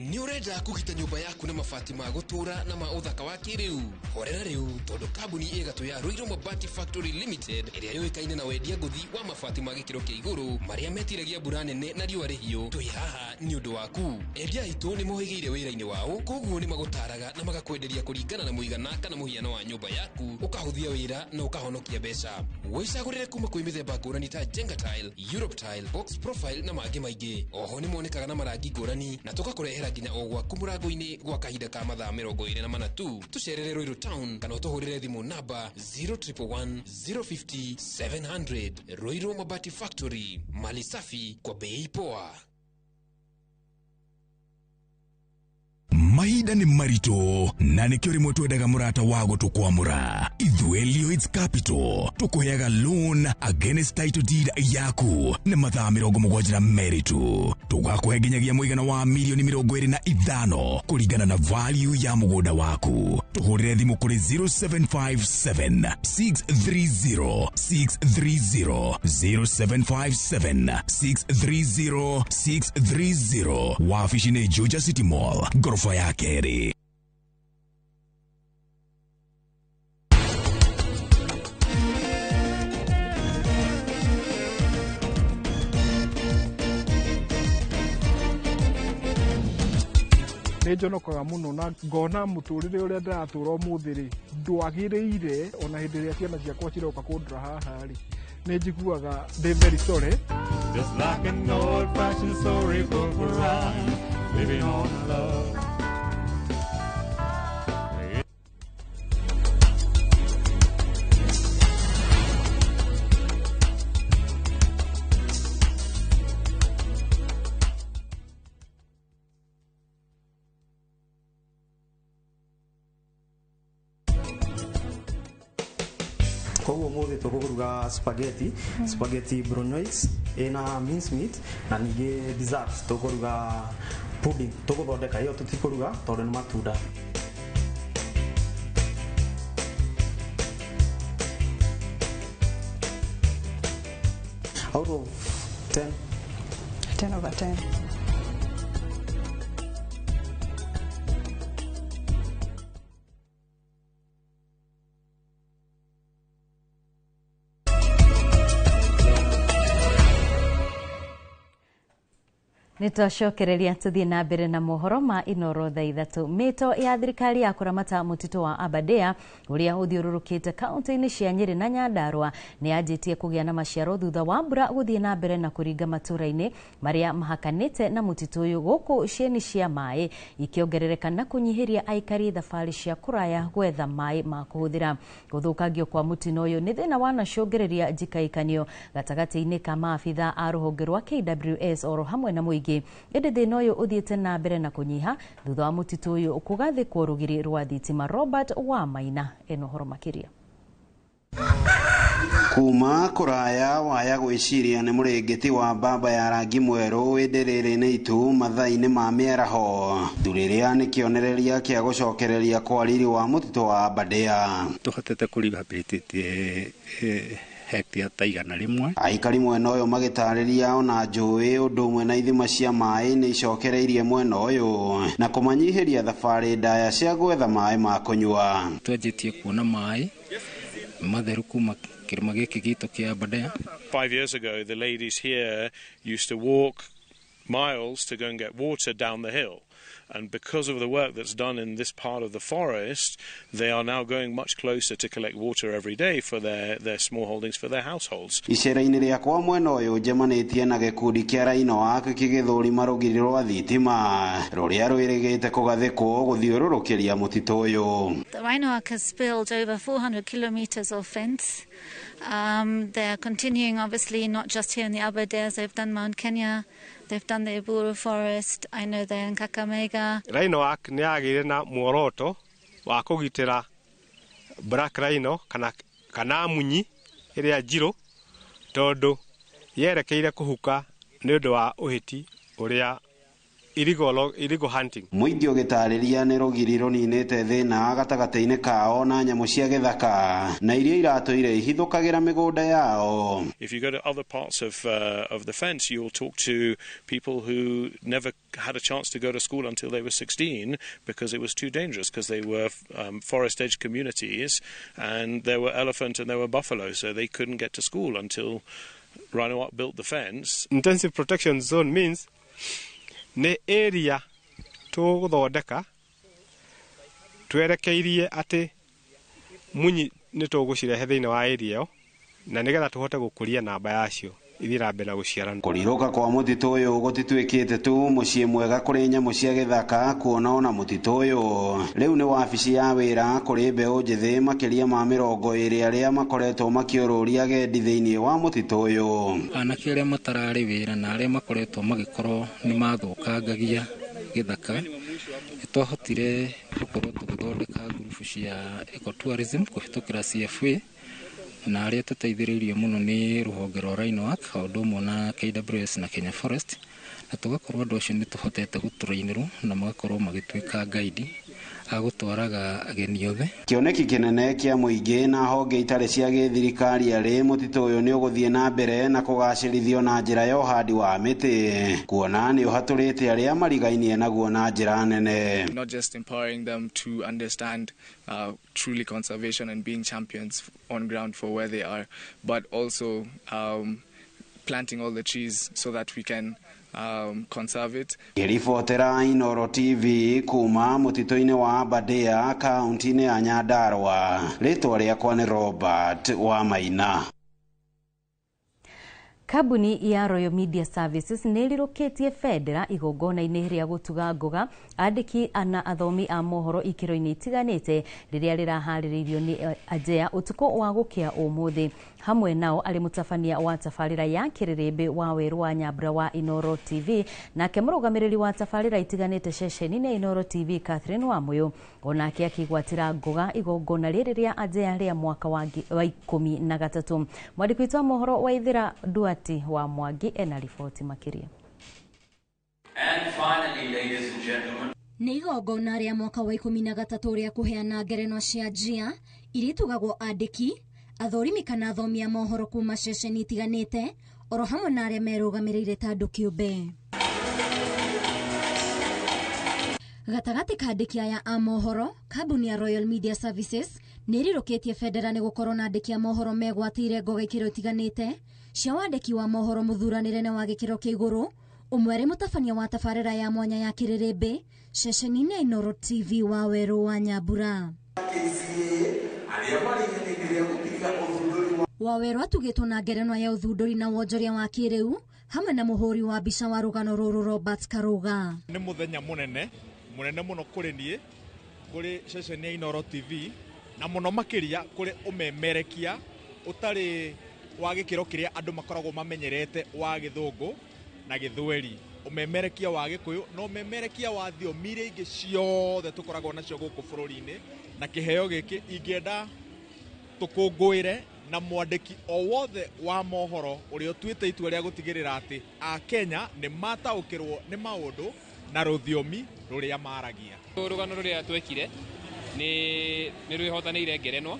Ni urenda kugita nyumba yaku na mabati ma gutura na ma uthaka wa kiriu horera riu tondu kambuni igatu ya Ruiru Mabati Factory Limited iria yoikaine na wendia nguthi wa mabati ma gikiro kia iguru maria metiragia mbura nene na riua rihio twi haha ni undu waku endia itu ni mohigeire wira-ini wao koguo ni magutaraga na magakwenderia kuringana na muigana kana muhiano wa nyumba yaku ukahuthia wira na ukahonokia mbeca wicagurire kuma kwi mithemba ngurani ta Jenga Tile, Europe Tile, Box Profile na mangi maingi oho ni monekaga na marangi ngurani na tugakurehera nginya o gwaku murango-ini gwa kahinda ka mathaa 24 tu tucerere Ruiru Town kana utuhurire thimu namba 0111 050 700. Ruiru Mabati Factory, mali safi kwa bei poa. Mahinda ni marito na nikio rimwe twendaga murata wa gutukwamura ithuĩ Lloyds Capital tukuheaga loan against title deed yaku na mathaa 70 meritu tugakuhe nginyagia muigana wa milioni 25 kuringana na value ya mugunda waku tuhurire thimu kuri 0757 630 630 0757 630 630 wafishi ni Juja City Mall gorofa ya Keri. Nĩnjonokaga mũno na ngona mũtũrĩre ũrĩa ndĩratũra ũmũthĩ rĩ ndwagĩrĩire ona hĩndĩ ĩrĩa ciana ciakwa ciroka kũndora haha rĩ nĩnjiguaga ndĩ very sorry. Just like an old-fashioned storybook rhyme, living on love. Koguo muthi tukuruga spaghetti bolognese ina mince meat na ningi desserts tukuruga pudding tukuthondeka hiyo tutikuruga tondu ni matunda. Out of 10 over 10. Nitwacokereria tuthie na mbere na mohoro ma iNooro thaa 3. Mito ya thirikari ya kuramata mutito wa Aberdare uria uthiururukite kaunti-ini cia Nyeri na Nyandarua ni anjitie kugia na maciaro thutha wa mbura guthie na mbere na kuringa matura-ini maria mahakanite na mutito uyu guku cieni cia mai ikiongerereka na kunyihiria aikari thabari cia kuraya gwetha mai ma kuhuthira. Guthukangio kwa mutino uyu ni thina wanacungereria njikaikanio gatagati-ini ka maabitha a ruhonge rwa KWS oro hamwe na muingi. Indi thina uyu uthiete na mbere na kunyiha thutha wa mutito uyu kugathikwo rugiri rwa thitima. Robert wa Maina eno horo makiria. Kuma kuraya waya gwiciria ni murengeti wa baba ya rangi mweru wenderere ni itu mathaini ma miaraho thuriria ni kionereria kia gucokereria kwa riri wa mutito wa Aberdare tuhotete kurehabilitate hectare ta igana rimwe. Aikari mwena uyu magitariria ona njui undu umwe na ithima cia mai ni icokereirie mwena uyu na kumanyihiria thabari ndaya cia gwetha mai ma kunyua. Twenjitie kuona mai matheru kuma kirima giki gitu kia Aberdare. 5 years ago the ladies here used to walk miles to go and get water down the hill. And because of the work that's done in this part of the forest, they are now going much closer to collect water every day for their small holdings for their households. Icera-ini riakwa mwena uyu njemanitie na gikundi kia raino kigithurima rugiri rwa thitima ruria rwirigite kugathikwo guthiururukiria mutito uyu. The Rhino has built over 400 kilometers of fence. They're continuing, obviously, not just here in the Aberdares. They've done Mount Kenya. They've done the Iburu Forest. I know they're in Kakamega. Rhino ni agire na muoroto wa kugitira black rhino kana munyi iria njiro tondu yerekeire kuhuka nĩ ũndũ wa ũhĩti ũrĩa illegal hunting. Muingi ũgĩtarĩria nĩ rũgiri rũninĩte thĩna gatagatĩ-inĩ kao na nyamũ cia gĩthaka na iria iratũire ihithũkagĩra mĩgũnda yao. If you go to other parts of the fence, you'll talk to people who never had a chance to go to school until they were 16 because it was too dangerous, because they were forest edge communities and there were elephant and there were buffalo, so they couldn't get to school until Rhino Up built the fence. Intensive protection zone means nĩ area tũgũthondeka twerekeirie atĩ munyi nĩ tũgũcirehe thĩinĩ wa area ĩyo na nĩgetha tũhote gũkũria namba yacio ithiĩ na mbere na gũciarana. Kũrirũka kwa mũtitũ ũyũ gũtituĩkĩte tu mũciĩ mwega kũrĩ nyamũ cia gĩthaka, kuona ona mũtitũ ũyũ rĩu nĩ wabici ya wĩra kũrĩ mbeũ njĩthĩ makĩria ma 20 arĩa makoretwo makiũrũria gendi thĩinĩ wa mũtitũ ũyũ. Anake arĩa matararĩ wĩra na arĩa makoretwo magĩkorwo nĩ mathũkangagia gĩthaka nĩtwahotire gũkorwo tũgĩthondeka ngurubu cia ecotourism kũhĩtũkĩra CFA na arĩa tũteithĩrĩirio mũno nĩ rũhonge rwa Rhino Up o ũndũ ũmwe na KWS na Kenya Forest, na tũgakorwo andũ acio nĩ tũhotete gũtũrĩinĩrwo na magakorwo magĩtuĩka guide agũtwaraga ageni othe. Kĩoneki kĩnene kĩa mũingĩ na honge itarĩ cia gĩthirikari arĩ mũtitũ ũyũ nĩ ũgũthiĩ na mbere na kũgacĩrithio na njĩra ya ũhandi wa mĩtĩ, kuona nĩ ũhatũrĩte arĩa marigainie naguo na njĩra nene. Not just empowering them to understand truly conservation and being champions on ground for where they are, but also planting all the trees so that we can conserve it. Kiribotera iNooro TV kuma mũtitũ-inĩ wa Aberdare kaunti-inĩ ya Nyandarua, rĩtwa rĩakwa nĩ Robert wa Maina. Kambuni ya Royal Media Services nĩ ĩrirũkĩtie bendera igongona-inĩ rĩa gũtuga ngoga andĩki na athomi a mohoro ikĩro-inĩ itiganĩte rĩrĩa rĩraharĩrĩirio nĩ Ajea ũtukũ wa gũkĩa ũmũthĩ. Hamwe nao arĩ mũtabania wa tabarĩra ya kĩrĩrĩmbĩ wa werũ wa Nyambura wa iNooro TV, nake mũrũgamĩrĩri wa tabarĩra itiganĩte ceceni-inĩ ya iNooro TV Catherine Wamuyu, onake akĩgwatĩra ngoga igongona rĩrĩ rĩa Ajea rĩa mwaka wa 13. Mwandĩki witũ wa mohoro wa Ithira Duati wa Mwangi ena riboti makĩria. And finally, ladies and gentlemen, nĩ igongona rĩa mwaka wa 13 rĩa kũheana ngerenwa cia Ajea iritugagwo andĩki, athorimi kana athomi a mohoro kuma ceceni itiganĩte oro hamwe na arĩa merũgamĩrĩire ta andũ kĩũmbe. Gatagatĩ ka andĩki aya a mohoro, kambuni ya Royal Media Services nĩ ĩrirũkĩtie bendera nĩ gũkorwo na andĩki a mohoro megwatĩire ngoga ikĩro itiganĩte cia wandĩki wa mohoro mũthuranĩre wa gĩkĩro kĩa igũrũ, ũmwe arĩ mũtabania wa tabarĩra ya mwanya ya kĩrĩrĩmbĩ ceceni-inĩ ya iNooro TV wa werũ wa Nyambura. Wawerũ atugĩtwo na ngerenwa ya ũthundũri na wonjoria wa kĩrĩu hamwe na mũhũri wa mbica wa rũgano rũrũ Robert Karuga. Nĩ mũthenya mũnene mũno kũrĩ niĩ, kũrĩ ceceni ya iNooro TV na mũno makĩria kũrĩ ũmemerekia ũtarĩ wa gĩkĩro kĩrĩa andũ makoragwo mamenyerete wa gĩthũngũ na gĩthweri, ũmemerekia wa gĩkũyũ na ũmemerekia wa thiomi iria ingĩ ciothe tũkoragwo nacio gũkũ bũrũri-inĩ, na kĩheo gĩkĩ ingĩenda tũkũngũĩre na mwandĩki o wothe wa mohoro ũrĩa ũtuĩte itua rĩa gũtigĩrĩra atĩ Akenya nĩ mataũkĩrwo nĩ maũndũ na rũthiomi rũrĩa maragia. Rũgano rũrĩa twekire nĩ rwĩhotanĩire ngerenwa,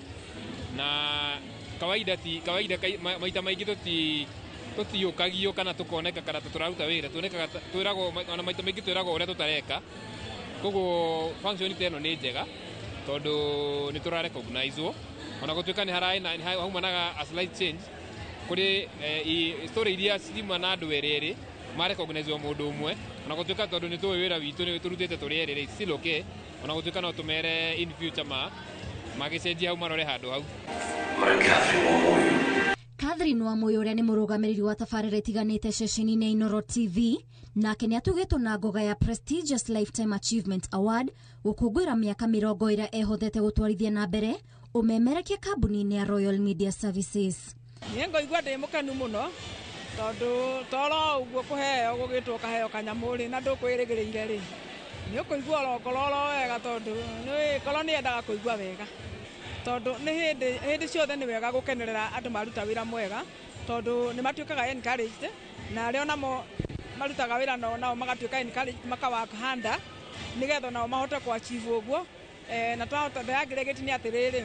na kawaida maita maingĩ tũtiũkagio kana tũkoneka kana tũraruta wĩra, twĩragwo ona maita maingĩ twĩragwo ũrĩa tũtareka. Koguo function ĩno nĩ njega tondũ nĩ tũra recognizewo, ona gũtuĩka nĩ haumanaga a slight change kũrĩ story iria ciuma na andũ erĩ ma recognizewo mũndũ ũmwe, ona gũtuĩka tondũ nĩ tũĩ wĩra witũ nĩ tũrutĩte tũrĩ erĩ still okay, ona gũtuĩka no tũmere in future magĩcenjia hau marore handũ hau. Catherine Wamuyu ũrĩa nĩ mũrũgamĩrĩri wa tabarĩra itiganĩte ceceni-inĩ ya iNooro TV, nake nĩ atugĩtwo na ngoga ya Prestigious Lifetime Achievement Award gũkũngũĩra mĩaka 20 ĩrĩa ehotete gũtwarithia na mbere ũmemerekia kambuni-inĩ ya Royal Media Services. Niĩ ngoigua ndĩ mũkenu mũno tondũ toro ũguo kũheo gũgĩtwo kaheo kanyamũ na ndũkwĩrĩgĩrĩire rĩ, nĩ ũkũigua ngoro wega tondũ ngoro nĩ yendaga kũigua wega, tondũ nĩ hĩndĩ ciothe nĩ wega gũkenerera andũ maruta wĩra mwega tondu ni matuikaga encouraged na arĩa namo marutaga wĩra nao magatuĩka encouraged makawakahanda nigetha nao mahote kuachieve ũguo na twahota ndagĩrĩgĩti nĩ atĩrĩrĩ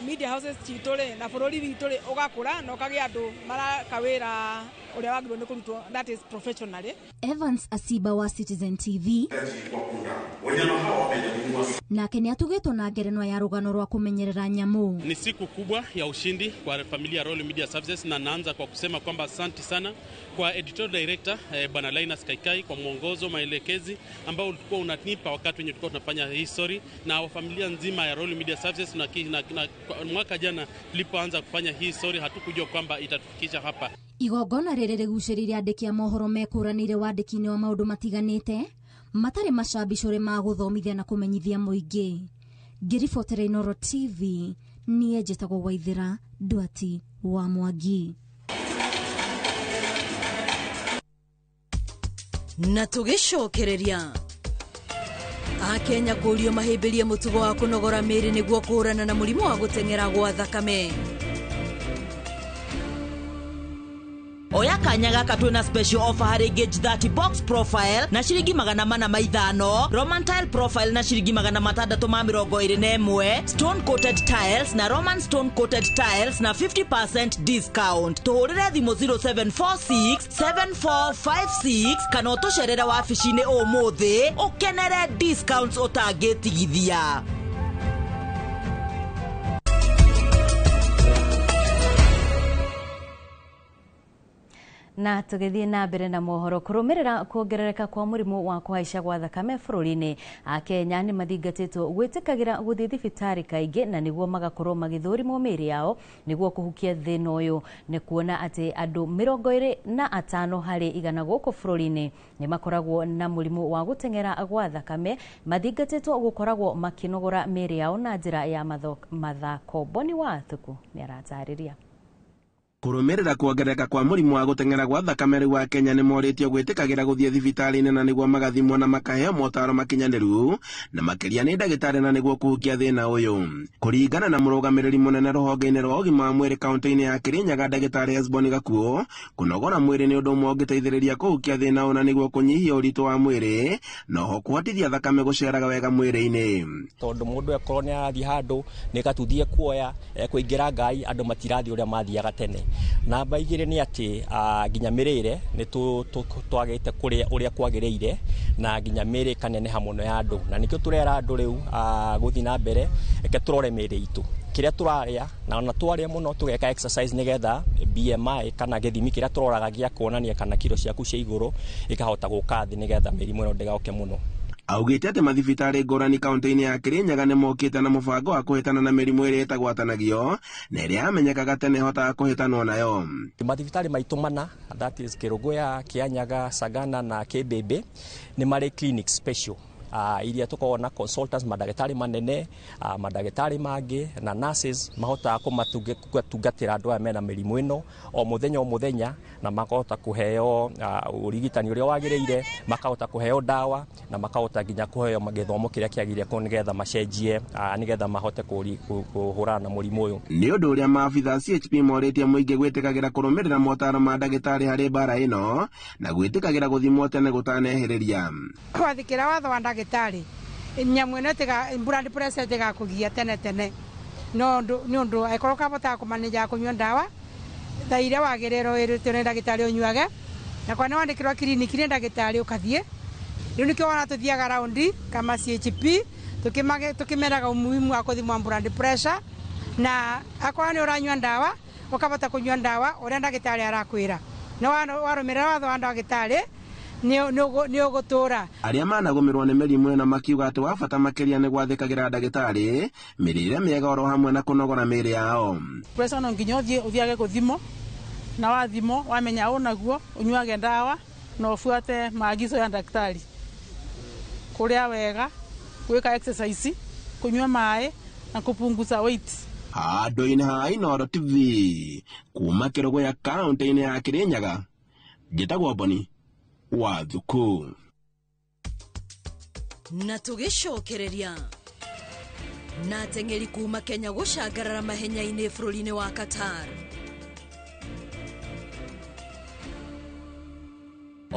media houses citũ na bũrũri witũ ũgakũra na ũkagĩa andũ maraka wĩra ũrĩa wagĩrĩirwo nĩ kũrutwo, that is professionally. Evans Asiba wa Citizen TV nake nĩ atugĩtwo na ngerenwa ya rũgano rwa kũmenyerera nyamũ. Ni siku kubwa ya ushindi kwa familia ya Royal Media Services, na naanza kwa kusema kwamba asante sana kwa editorial director Bwana Linus Kaikai kwa mwongozo, maelekezi ambao ulikuwa unanipa wakati wenye tulikuwa tunafanya hii story, na familia nzima ya Royal Media Services na mwaka jana tulipoanza kufanya hii story hatukujua kwamba itatufikisha hapa. Igongona rĩrĩ rĩgucĩrĩirie andĩki a mohoro mekũranĩire wandĩki-inĩ wa maũndũ matiganĩte matarĩ macambicũrĩ ma gũthomithia na kũmenyithia mũingĩ. Ngĩribotera iNooro TV, niĩ njĩtagwo Waithĩra Ndwati wa Mwangi. Na tũgĩcokereria Akenya kũũrio mahĩmbĩrie mũtugo wa kũnogora mĩĩrĩ nĩguo kũhũrana na mũrimũ wa gũteng'era gwa thakame. Oya kanya gaka twina special offer harĩ gauge 30 box profile na ciringi 450, Roman tile profile na ciringi 621, stone coated tiles na Roman stone coated tiles na 50% discount. Tuhurire thimo 0746 7456 kana utucerere wabici-inĩ ũmũthĩ ukenere discounts utangĩtigithia. Na tũgĩthiĩ na mbere na mohoro, kũrũmĩrĩra kuongerereka kwa mũrimũ wa kũhaica gwa thakame bũrũri-inĩ, Akenya nĩ mathingatĩtwo gwĩtĩkagĩra gũthiĩ thibitarĩ kaingĩ na nĩguo magakorwo magĩthũrimwo mĩĩrĩ yao nĩguo kũhukia thĩna ũyũ. Nĩ kuona atĩ andũ 25 harĩ 100 gũkũ bũrũri-inĩ nĩ makoragwo na mũrimũ wa gũteng'era gwa thakame, mathingatĩtwo gũkoragwo makĩnogora mĩĩrĩ yao na njĩra ya mathako. Boni wa Thuku nĩ aratarĩria. Kũrũmĩrĩra kuongerereka kwa mũrimũ wa gũteng'era gwa thakame rĩu Akenya nĩ morĩtio gwĩtĩkagĩra gũthiĩ thibitarĩ-inĩ na nĩguo magathimwo na makaheo motaro makinyanĩru na makĩria nĩ ndagĩtarĩ na nĩguo kũhukia thĩna ũyũ. Kũringana na mũrũgamĩrĩri mũnene rũhonge-inĩ rwa ũgima wa mwĩrĩ kaunti-inĩ ya Kirinyaga, ndagĩtarĩ Hesbon Gakuo, kũnogora mwĩrĩ nĩ ũndũ ũmwe ũngĩteithĩrĩria kũhukia thĩna ũyũ na nĩguo kũnyihia ũritũ wa mwĩrĩ na oho kũhotithia thakame gũceraga wega mwĩrĩ-inĩ. Tondũ mũndũ akorwo nĩ arathiĩ handũ nĩ gatuthie kuoya kũingĩra ngai, andũ matirathiĩ ũrĩa mathiaga tene. Namba igĩrĩ nĩ atĩ nginya mĩrĩre nĩ twagĩte kũrĩa ũrĩa kwagĩrĩire na nginya mĩrĩ kaneneha mũno ya andũ, na nĩkĩo tũrera andũ rĩu gũthiĩ na mbere reke tũrore mĩrĩ itũ kĩrĩa tũrarĩa na ona twarĩa mũno tũgeka exercise nĩgetha BMI kana gĩthimi kĩrĩa tũroraga gĩa kuonania kana kiro ciaku cia igũrũ ikahota gũka thĩ nĩgetha mĩrimũ ĩno ndĩgoke mũno. Augĩte atĩ mathibitarĩ ngũrani kaunti-inĩ ya Kirinyaga nĩ mokĩte na mũbango wa kũhĩtana na mĩrimũ ĩrĩa ĩtagwatanagio na ĩrĩa yamenyekaga tene ĩhotaga kũhĩtanwo nayo. Mathibitarĩ maitũ mana, that is Kĩrũngũya, Kĩanyaga, Sagana na Kĩmbĩmbĩ nĩ marĩ clinic special iria tukoragwo na consultants, madagĩtarĩ manene, madagĩtarĩ mangĩ na nurses mahotaga kũmatungatĩra andũ aya mena mĩrimũ ĩno o mũthenya na makahota kũheo ũrigitani ũrĩa wagĩrĩire, makahota kũheo ndawa na makahota nginya kũheo gĩthomo kĩrĩa kĩagĩrĩire nĩgetha macenjie nĩgetha mahote kũhũrana na mũrimũ ũyũ. Nĩ ũndũ ũrĩa maabitha CHP morĩtie mũingĩ gwĩtĩkagĩra kũrũmĩrĩra motaro ma ndagĩtarĩ harĩ mbara ĩno na gwĩtĩkagĩra gũthimwo tene gũtanehĩrĩria. Kwathĩkĩra watho wa ndagĩtarĩ nyamũ ĩno blood pressure ĩtigakũgia tene no nĩ ũndũ angĩkorwo ũkabotaga kũmaneja kũnyua ndawa thaa iria wagĩrĩirwo wĩrĩtwo nĩ ndagĩtarĩ ũnyuage, na kwa nĩ wandĩkĩrwo kiriniki nĩ ndagĩtarĩ ũkathiĩ. Rĩu nĩkĩo wona tũthiaga raundi kama CHP tũkĩmeraga umuhimu wa kũthimwo blood pressure, na akorwo nĩ ũranyua ndawa ũkabota kũnyua ndawa ũrĩa ndagĩtarĩ arakwĩra, na warũmĩrĩra watho wa ndagĩtarĩ nĩ ũgũtũra. Arĩa managũmĩrwo nĩ mĩrimũ ĩno makiuga atĩ wa bata makĩria nĩ gwathĩkagĩra ndagĩtarĩ, mĩrĩre mĩega oro hamwe na kũnogora mĩĩrĩ yao. Pressure no nginya ũthiage gũthimwo, na wathimwo wamenya ũnaguo ũnyuage ndawa na ũbuate maagizo ya ndagĩtarĩ, kũrĩa wega, gwĩka exercise, kũnyua maaĩ na kupunguza weight. Handũ-inĩ ha iNooro TV kuma Kĩrũngũya kaunti-inĩ ya Kirinyaga, njĩtagwo Boni wa Thuku. Na tũgĩcokereria na ateng'eri kuma Kenya gũcangarara mahenya-inĩ bũrũri-inĩ wa Qatar.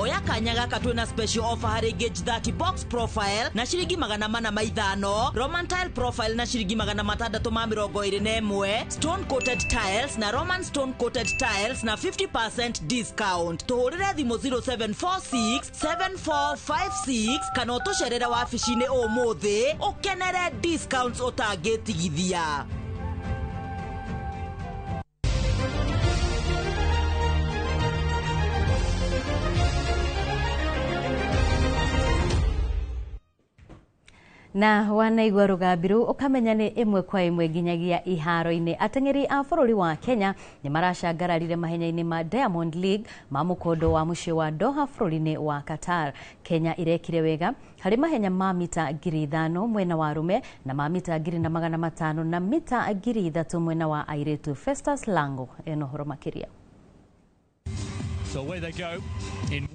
oya kanya gaka twina special offer hari gauge 30 box profile na shiringi 450, Roman tile profile na shiringi 621, stone coated tiles na Roman stone coated tiles na 50% discount. Tuhurire thimo 0746 7456 kana utosherera wabici-ini umuthi ukenere discounts utangitigithia. Na wanaigua rugambiru ukamenya ni imwe kwa imwe nginyagia iharo-ini. Ateng'eri a bururi wa Kenya ni marashangararire mahenya-ini ma Diamond League ma mukondo wa muciĩ wa Doha bururi-ini wa Qatar. Kenya irekire wega hari mahenya ma mita 5,000 mwena wa arume na ma mita 2,500 na mita 3,000 mwena wa airitu. Festus Lango eno horo makiria. So where they go in